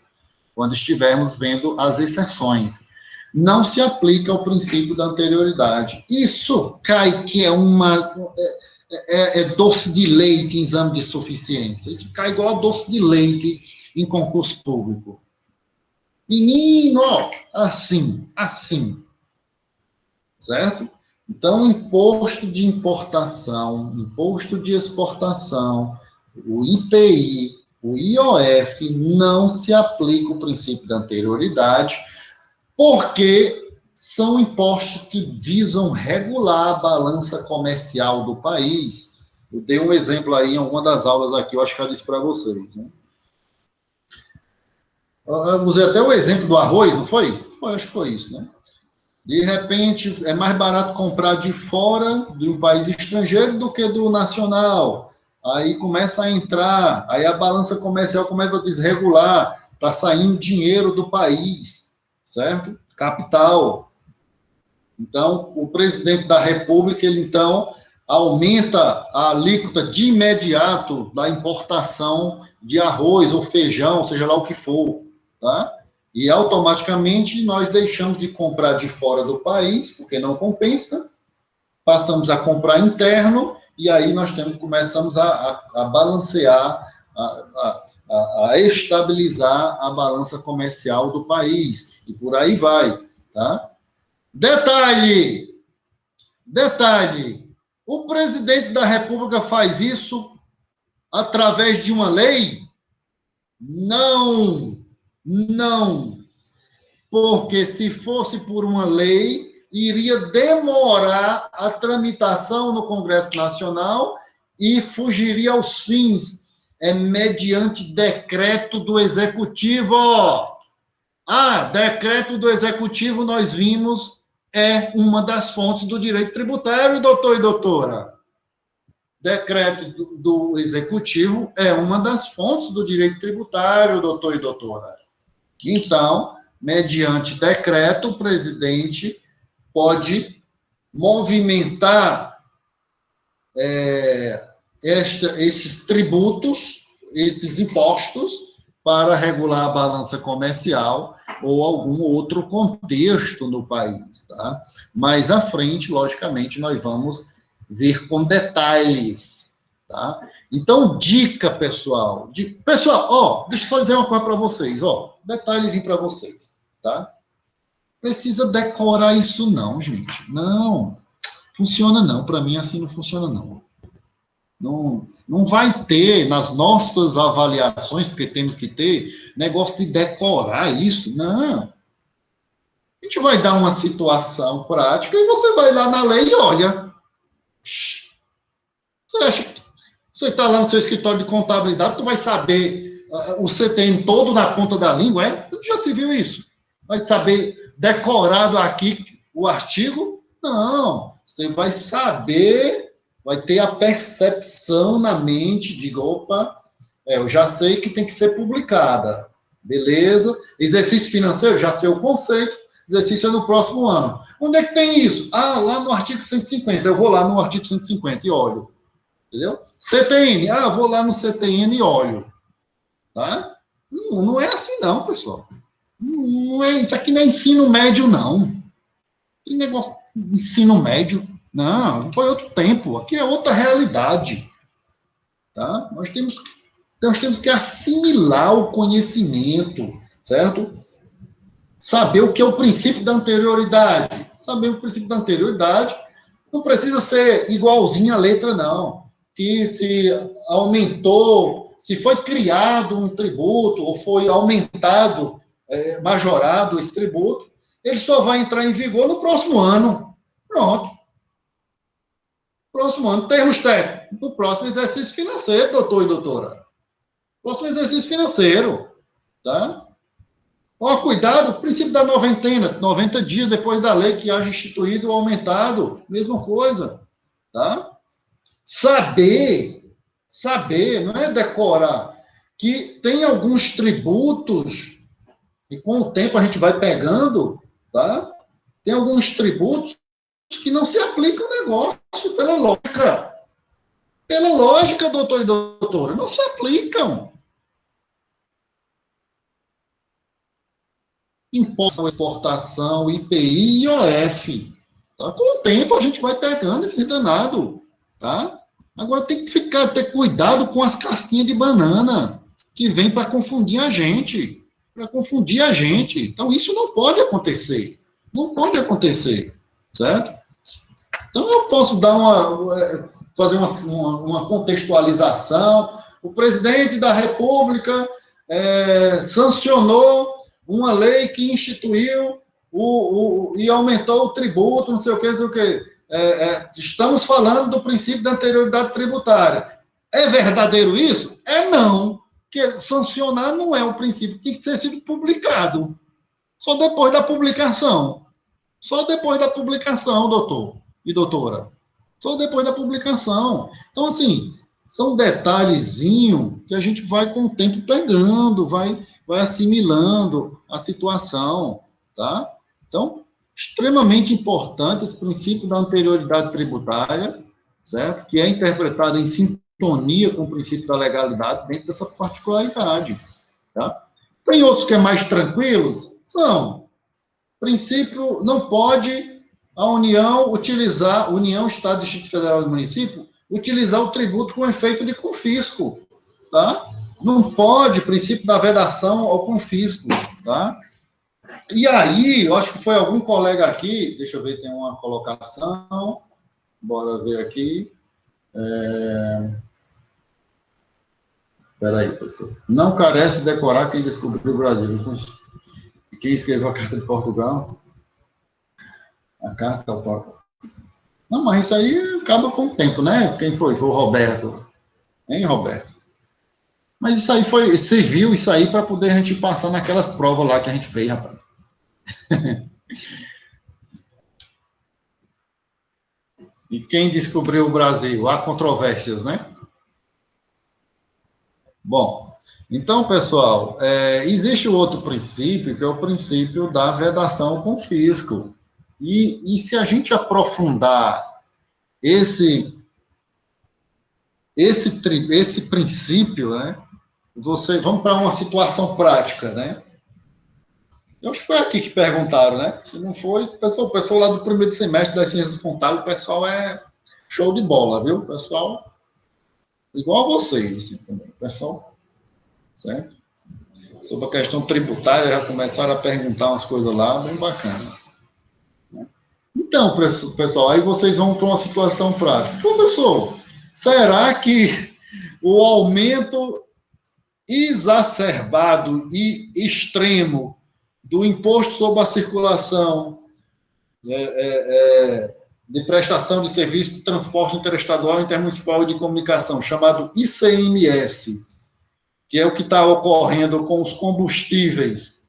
quando estivermos vendo as exceções. Não se aplica o princípio da anterioridade. Isso cai que é doce de leite em exame de suficiência. Isso cai igual a doce de leite em concurso público. Menino, ó, assim, certo? Então, imposto de importação, imposto de exportação, o IPI, o IOF, não se aplica o princípio da anterioridade, porque são impostos que visam regular a balança comercial do país. Eu dei um exemplo aí em alguma das aulas aqui, eu acho que eu disse para vocês, né? Eu usei até o exemplo do arroz, não foi? Acho que foi isso, né? De repente, é mais barato comprar de fora, de um país estrangeiro, do que do nacional. Aí começa a entrar, aí a balança comercial começa a desregular, está saindo dinheiro do país, certo? Capital. Então, o presidente da República, ele então aumenta a alíquota de imediato da importação de arroz ou feijão, seja lá o que for, tá? E automaticamente nós deixamos de comprar de fora do país, porque não compensa, passamos a comprar interno, e aí nós começamos a balancear, a estabilizar a balança comercial do país, e por aí vai, tá? Detalhe, o presidente da República faz isso através de uma lei? Não, porque se fosse por uma lei, iria demorar a tramitação no Congresso Nacional e fugiria aos fins, mediante decreto do Executivo. Decreto do Executivo, nós vimos, é uma das fontes do direito tributário, doutor e doutora. Decreto do Executivo é uma das fontes do direito tributário, doutor e doutora. Então, mediante decreto, o presidente pode movimentar esses tributos, esses impostos, para regular a balança comercial ou algum outro contexto no país, tá? Mais à frente, logicamente, nós vamos ver com detalhes, tá? Então, dica, pessoal. Pessoal, deixa eu só dizer uma coisa para vocês, detalhezinho para vocês, tá? Precisa decorar isso não, gente. Não, funciona não. Para mim, assim, não funciona não. Não vai ter nas nossas avaliações, porque temos que ter, negócio de decorar isso. Não. A gente vai dar uma situação prática e você vai lá na lei e olha. Você acha que você está lá no seu escritório de contabilidade, tu vai saber o CTN todo na ponta da língua, é? Já se viu isso? Vai saber decorado aqui o artigo? Não. Você vai saber, vai ter a percepção na mente de, opa, eu já sei que tem que ser publicada. Beleza? Exercício financeiro, já sei o conceito. Exercício é no próximo ano. Onde é que tem isso? Lá no artigo 150. Eu vou lá no artigo 150 e olho. Entendeu? CTN. Vou lá no CTN e olho. Tá? Não é assim não, pessoal. Não é, isso aqui não é ensino médio, não. Que negócio de ensino médio? Não foi outro tempo. Aqui é outra realidade. Tá? Nós temos que assimilar o conhecimento, certo? Saber o que é o princípio da anterioridade. Saber o princípio da anterioridade não precisa ser igualzinho à letra, não. Que se aumentou, se foi criado um tributo, ou foi aumentado, majorado esse tributo, ele só vai entrar em vigor no próximo ano. Pronto. Próximo ano. Termos técnicos. No próximo exercício financeiro, doutor e doutora. Próximo exercício financeiro. Tá? Cuidado, princípio da noventena, 90 dias depois da lei que haja instituído ou aumentado, mesma coisa, tá? Saber, não é decorar, que tem alguns tributos, e com o tempo a gente vai pegando, tá? Tem alguns tributos que não se aplicam ao negócio, pela lógica. Pela lógica, doutor e doutora, não se aplicam. Imposto, exportação, IPI e IOF. Tá? Com o tempo a gente vai pegando esse danado. Tá? Agora tem que ter cuidado com as casquinhas de banana que vem para confundir a gente. Para confundir a gente. Então isso não pode acontecer. Não pode acontecer. Certo? Então eu posso fazer uma contextualização. O presidente da República sancionou uma lei que instituiu e aumentou o tributo, não sei o que, não sei o que. Estamos falando do princípio da anterioridade tributária. É verdadeiro isso? Não. Porque sancionar não é o princípio, tem que ter sido publicado. Só depois da publicação. Só depois da publicação, doutor e doutora. Só depois da publicação. Então, assim, são detalhezinhos que a gente vai com o tempo pegando, vai assimilando a situação, tá? Então, extremamente importante esse princípio da anterioridade tributária, certo? Que é interpretado em sintonia com o princípio da legalidade dentro dessa particularidade, tá? Tem outros que é mais tranquilos? São. Princípio, não pode a União utilizar, União, Estado, Distrito Federal e Município, utilizar o tributo com efeito de confisco, tá? Não pode, princípio da vedação ao confisco, tá? E aí, eu acho que foi algum colega aqui, deixa eu ver, tem uma colocação, bora ver aqui. Espera aí, pessoal. Não carece decorar quem descobriu o Brasil. Então, quem escreveu a Carta de Portugal? A Carta ao Portugal. Não, mas isso aí acaba com o tempo, né? Quem foi? Foi o Roberto. Hein, Roberto? Mas isso aí serviu isso aí para poder a gente passar naquelas provas lá que a gente fez, rapaz. E quem descobriu o Brasil? Há controvérsias, né? Bom, então, pessoal, existe outro princípio, que é o princípio da vedação ao confisco. E se a gente aprofundar esse princípio, né? Vamos para uma situação prática, né? Eu acho que foi aqui que perguntaram, né? Se não foi, o pessoal lá do primeiro semestre das ciências contábeis, o pessoal é show de bola, viu? O pessoal, igual a vocês, assim, também. O pessoal, certo? Sobre a questão tributária, já começaram a perguntar umas coisas lá, bem bacana. Então, pessoal, aí vocês vão para uma situação prática. Professor, será que o aumento exacerbado e extremo do imposto sobre a circulação de prestação de serviço de transporte interestadual, intermunicipal e de comunicação, chamado ICMS, que é o que está ocorrendo com os combustíveis,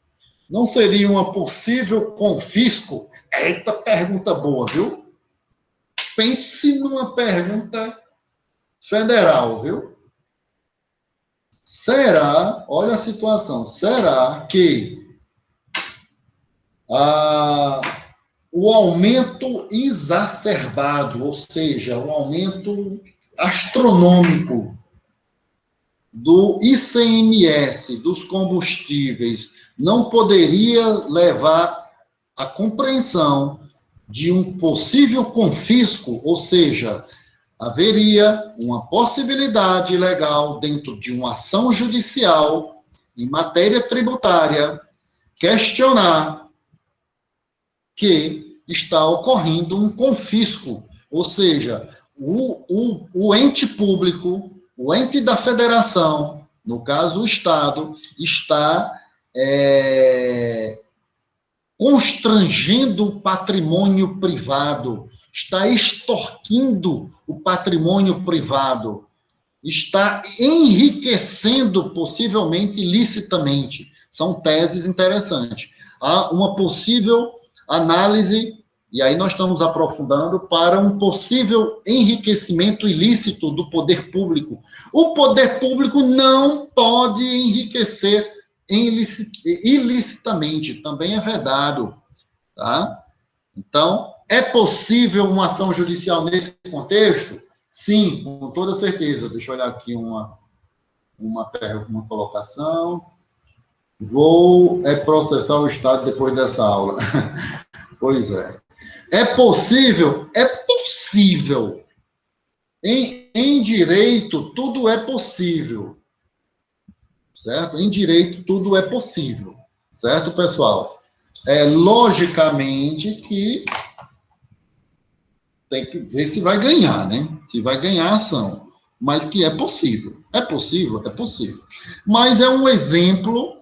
não seria uma possível confisco? Eita, pergunta boa, viu? Pense numa pergunta federal, viu? Será, olha a situação, será que o aumento exacerbado, ou seja, o aumento astronômico do ICMS, dos combustíveis, não poderia levar à compreensão de um possível confisco, ou seja, haveria uma possibilidade legal dentro de uma ação judicial em matéria tributária questionar que está ocorrendo um confisco, ou seja, o ente público, o ente da federação, no caso o Estado, está constrangendo o patrimônio privado, está extorquindo o patrimônio privado, está enriquecendo, possivelmente, ilicitamente. São teses interessantes. Há uma possível análise, e aí nós estamos aprofundando, para um possível enriquecimento ilícito do poder público. O poder público não pode enriquecer ilicitamente, também é vedado, tá? Então, é possível uma ação judicial nesse contexto? Sim, com toda certeza. Deixa eu olhar aqui uma colocação. Vou processar o Estado depois dessa aula. Pois é. É possível? É possível. Em direito, tudo é possível. Certo? Em direito, tudo é possível. Certo, pessoal? Logicamente que tem que ver se vai ganhar, né? Se vai ganhar a ação. Mas que é possível. É possível? É possível. Mas é um exemplo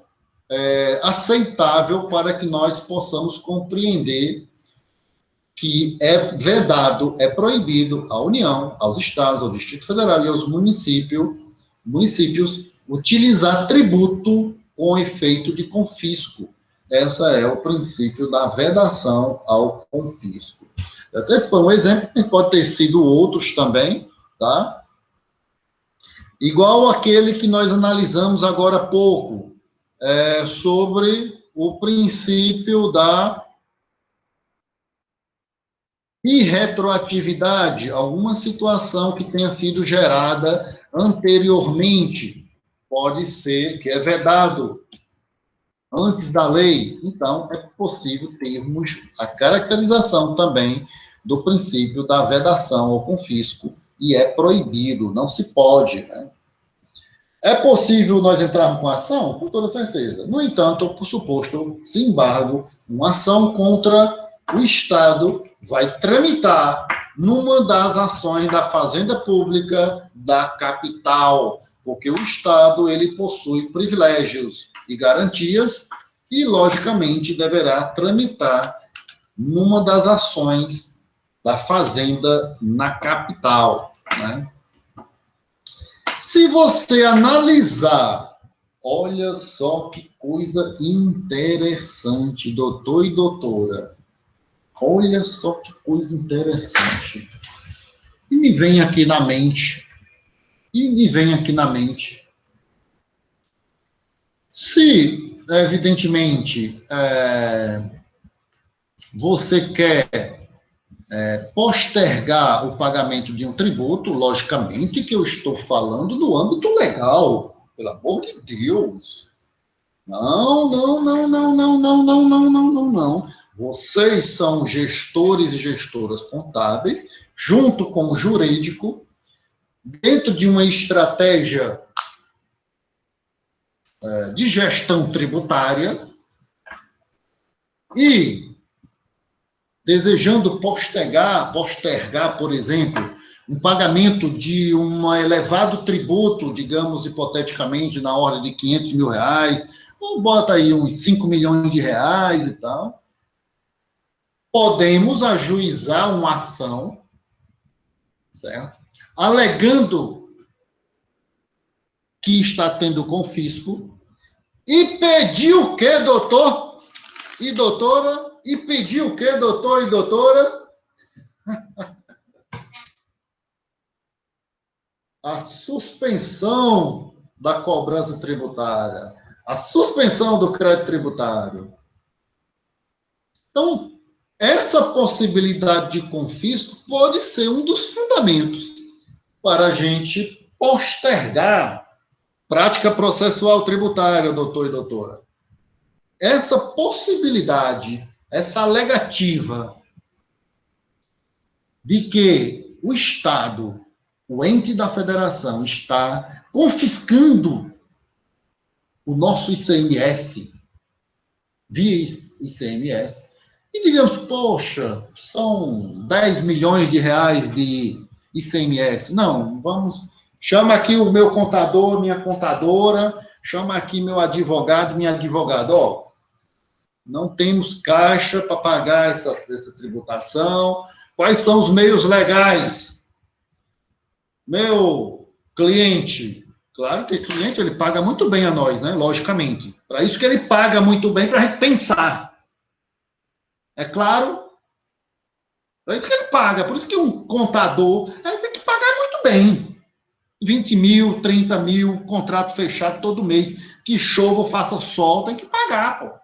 aceitável para que nós possamos compreender que é vedado, é proibido à União, aos estados, ao Distrito Federal e aos municípios utilizar tributo com efeito de confisco. Esse é o princípio da vedação ao confisco. Até esse foi um exemplo, pode ter sido outros também, tá? Igual aquele que nós analisamos agora há pouco, sobre o princípio da irretroatividade, alguma situação que tenha sido gerada anteriormente, pode ser que é vedado antes da lei. Então, é possível termos a caracterização também do princípio da vedação ao confisco, e é proibido, não se pode, né? É possível nós entrarmos com ação? Com toda certeza. No entanto, por suposto embargo, uma ação contra o Estado vai tramitar numa das ações da Fazenda Pública da capital, porque o Estado ele possui privilégios e garantias e, logicamente, deverá tramitar numa das ações da Fazenda na capital, né? Se você analisar, olha só que coisa interessante, doutor e doutora. Olha só que coisa interessante. E me vem aqui na mente, se, evidentemente, você quer postergar o pagamento de um tributo, logicamente que eu estou falando do âmbito legal, pelo amor de Deus. Não, não, não, não, não, não, não, não, não, não, não. Vocês são gestores e gestoras contábeis, junto com o jurídico, dentro de uma estratégia de gestão tributária e desejando postergar, por exemplo, um pagamento de um elevado tributo, digamos, hipoteticamente, na ordem de 500 mil reais, ou bota aí uns 5 milhões de reais e tal, podemos ajuizar uma ação, certo? Alegando que está tendo confisco, e pedir o quê, doutor e doutora? E pedir o quê, doutor e doutora? A suspensão da cobrança tributária, a suspensão do crédito tributário. Então, essa possibilidade de confisco pode ser um dos fundamentos para a gente postergar prática processual tributária, doutor e doutora. Essa possibilidade, essa alegativa de que o Estado, o ente da federação, está confiscando o nosso ICMS, via ICMS, e digamos, poxa, são 10 milhões de reais de ICMS. Não, vamos, chama aqui o meu contador, minha contadora, chama aqui meu advogado, minha advogada, ó, não temos caixa para pagar essa tributação. Quais são os meios legais? Meu cliente, claro que o cliente ele paga muito bem a nós, né? Logicamente. Para isso que ele paga muito bem, para a gente pensar. É claro? Para isso que ele paga. Por isso que um contador ele tem que pagar muito bem. 20 mil, 30 mil, contrato fechado todo mês. Que chova ou faça sol, tem que pagar, pô.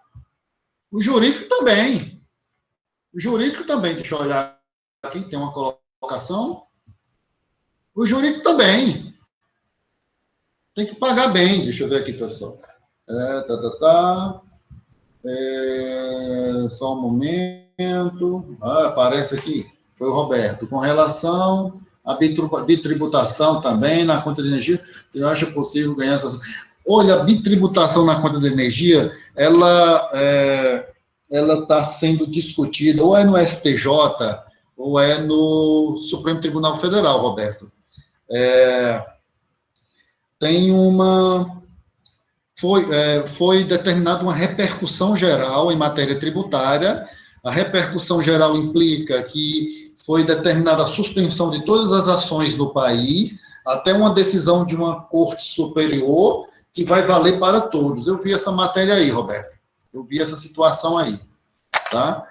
O jurídico também. O jurídico também, deixa eu olhar aqui, tem uma colocação. O jurídico também. Tem que pagar bem. Deixa eu ver aqui, pessoal. Só um momento. Aparece aqui. Foi o Roberto. Com relação à bitributação também na conta de energia, você acha possível ganhar essas... Olha, a bitributação na conta de energia, ela está sendo discutida ou é no STJ ou é no Supremo Tribunal Federal, Roberto. Foi determinada uma repercussão geral em matéria tributária. A repercussão geral implica que foi determinada a suspensão de todas as ações no país, até uma decisão de uma corte superior, que vai valer para todos. Eu vi essa matéria aí, Roberto. Eu vi essa situação aí. Tá?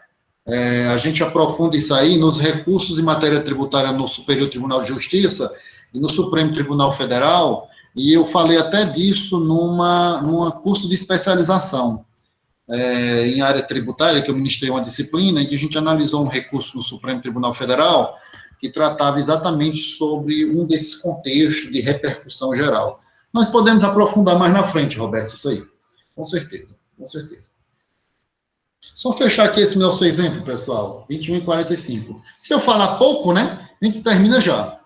A gente aprofunda isso aí nos recursos em matéria tributária no Superior Tribunal de Justiça e no Supremo Tribunal Federal, e eu falei até disso numa curso de especialização em área tributária, que eu ministrei uma disciplina, e que a gente analisou um recurso no Supremo Tribunal Federal que tratava exatamente sobre um desses contextos de repercussão geral. Nós podemos aprofundar mais na frente, Roberto, isso aí. Com certeza, com certeza. Só fechar aqui esse meu seu exemplo, pessoal. 21h45. Se eu falar pouco, né? A gente termina já.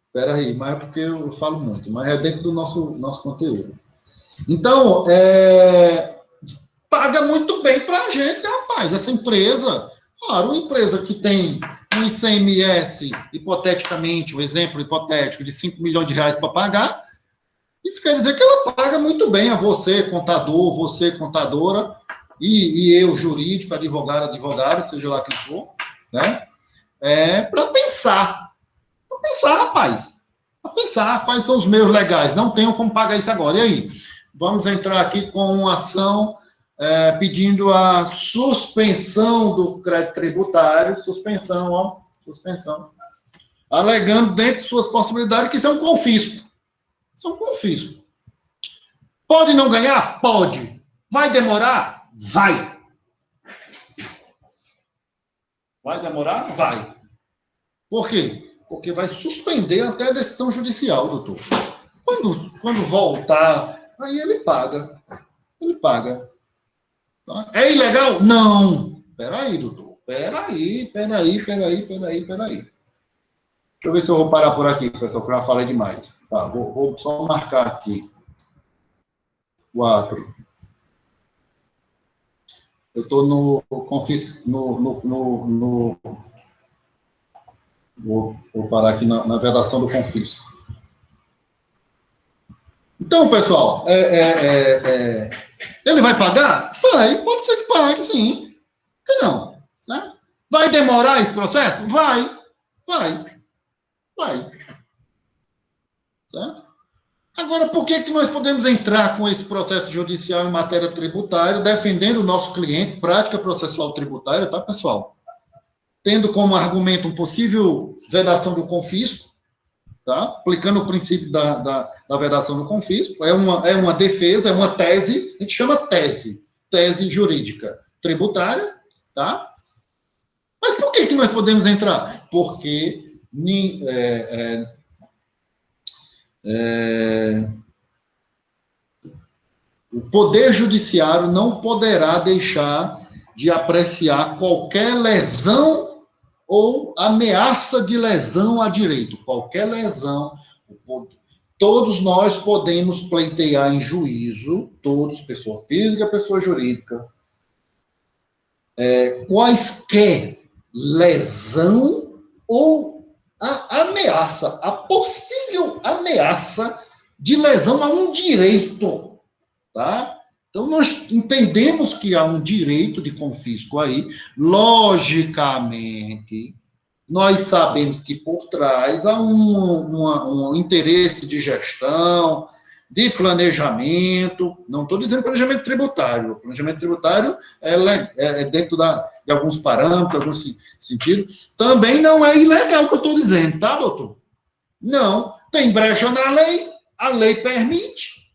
Espera aí, mas é porque eu falo muito. Mas é dentro do nosso conteúdo. Então, paga muito bem para a gente, rapaz. Essa empresa, claro, uma empresa que tem um ICMS, hipoteticamente, um exemplo hipotético de 5 milhões de reais para pagar, isso quer dizer que ela paga muito bem a você, contador, você, contadora, e eu, jurídico, advogada, seja lá quem for, né? Para pensar. Para pensar, rapaz. Para pensar quais são os meios legais. Não tenho como pagar isso agora. E aí? Vamos entrar aqui com uma ação pedindo a suspensão do crédito tributário, suspensão, alegando dentro de suas possibilidades que isso é um confisco. Isso é um confisco. Pode não ganhar? Pode. Vai demorar? Vai. Vai demorar? Vai. Por quê? Porque vai suspender até a decisão judicial, doutor. Quando voltar, aí ele paga. Ele paga. Tá? É ilegal? Não. Peraí, doutor. Peraí. Deixa eu ver se eu vou parar por aqui, pessoal, que eu já falei demais. Tá, vou só marcar aqui. 4. Eu estou no confisco, vou parar aqui na vedação do confisco. Então, pessoal, ele vai pagar? Vai, pode ser que pague, sim. Por que não? Certo? Vai demorar esse processo? Vai. Certo? Agora, por que nós podemos entrar com esse processo judicial em matéria tributária, defendendo o nosso cliente, prática processual tributária, tá, pessoal? Tendo como argumento um possível vedação do confisco, tá? Aplicando o princípio da vedação do confisco, é uma defesa, é uma tese, a gente chama tese jurídica tributária, tá? Mas por que nós podemos entrar? Porque o Poder Judiciário não poderá deixar de apreciar qualquer lesão ou ameaça de lesão a direito. Qualquer lesão. Todos nós podemos pleitear em juízo, todos, pessoa física, pessoa jurídica, quaisquer lesão ou a ameaça, a possível ameaça de lesão a um direito, tá? Então, nós entendemos que há um direito de confisco aí, logicamente, nós sabemos que por trás há um interesse de gestão, de planejamento, não estou dizendo planejamento tributário, o planejamento tributário é dentro de alguns parâmetros, alguns sentidos, também não é ilegal o que eu estou dizendo, tá, doutor? Não, tem brecha na lei, a lei permite.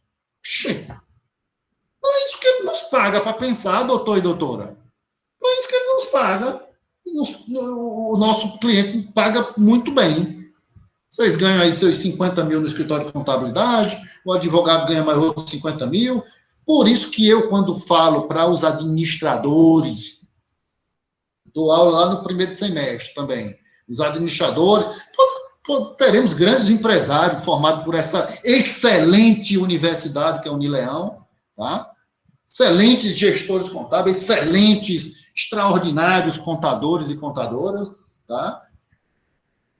É isso que ele nos paga para pensar, doutor e doutora. É isso que ele nos paga. o nosso cliente paga muito bem. Vocês ganham aí seus 50 mil no escritório de contabilidade, o advogado ganha mais outros 50 mil. Por isso que eu, quando falo para os administradores, dou aula lá no primeiro semestre também, os administradores, teremos grandes empresários formados por essa excelente universidade que é a Unileão, tá? Excelentes gestores contábeis, excelentes, extraordinários contadores e contadoras, tá?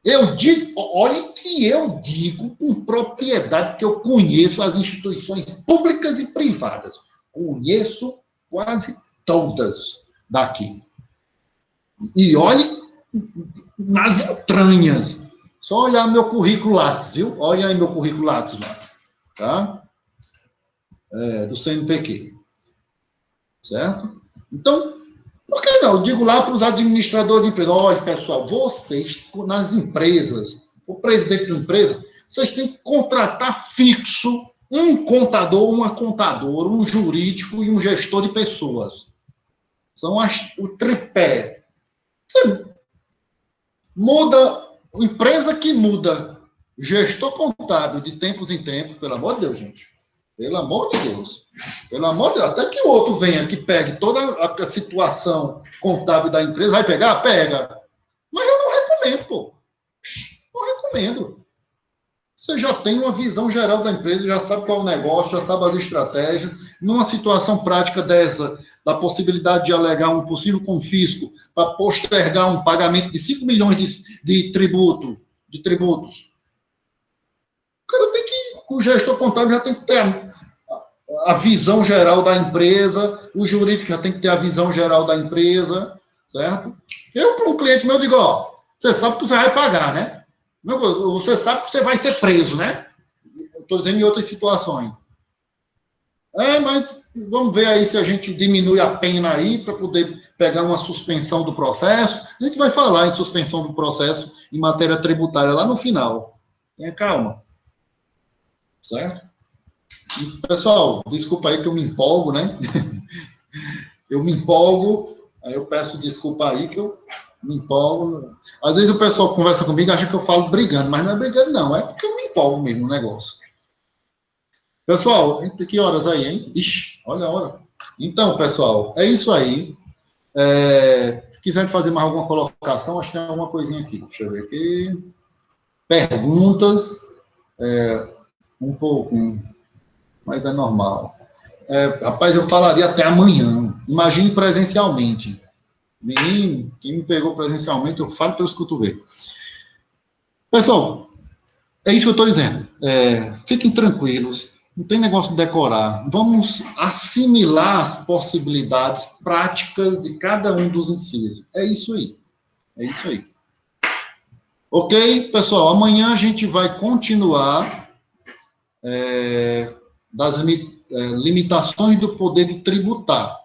Eu digo, olha que eu digo com propriedade, que eu conheço as instituições públicas e privadas. Conheço quase todas daqui. E olhe nas entranhas. Só olhar meu currículo Lattes, viu? Olha aí meu currículo Lattes lá, tá? Do CNPq. Certo? Então, por que não? Eu digo lá para os administradores de empresa, olha, pessoal, vocês, nas empresas, o presidente de uma empresa, vocês têm que contratar fixo um contador, uma contadora, um jurídico e um gestor de pessoas. São o tripé. Você muda, empresa que muda gestor contábil de tempos em tempos, pelo amor de Deus, gente. Pelo amor de Deus. Pelo amor de Deus. Até que o outro venha, que pegue toda a situação contábil da empresa, vai pegar? Pega. Mas eu não recomendo, pô. Não recomendo. Você já tem uma visão geral da empresa, já sabe qual é o negócio, já sabe as estratégias. Numa situação prática dessa, da possibilidade de alegar um possível confisco para postergar um pagamento de 5 milhões de tributos, o cara tem que, o gestor contábil já tem que ter a visão geral da empresa, o jurídico já tem que ter a visão geral da empresa, certo? Eu, para um cliente meu, digo, ó, você sabe que você vai pagar, né? Você sabe que você vai ser preso, né? Estou dizendo em outras situações. Mas vamos ver aí se a gente diminui a pena aí para poder pegar uma suspensão do processo. A gente vai falar em suspensão do processo em matéria tributária lá no final. Tenha calma. Certo? E, pessoal, desculpa aí que eu me empolgo, né? Eu me empolgo, aí eu peço desculpa aí que eu me empolgo. Às vezes o pessoal conversa comigo e acha que eu falo brigando, mas não é brigando não, é porque eu me empolgo mesmo no negócio. Pessoal, que horas aí, hein? Ixi, olha a hora. Então, pessoal, é isso aí. Se quiserem fazer mais alguma colocação, acho que tem alguma coisinha aqui. Deixa eu ver aqui. Perguntas. Um pouco, mas é normal. Rapaz, eu falaria até amanhã. Imagine presencialmente. Menino, quem me pegou presencialmente, eu falo pelos cotovelos. Pessoal, é isso que eu estou dizendo. Fiquem tranquilos. Não tem negócio de decorar. Vamos assimilar as possibilidades práticas de cada um dos incisos. É isso aí. É isso aí. Ok, pessoal? Amanhã a gente vai continuar das limitações do poder de tributar.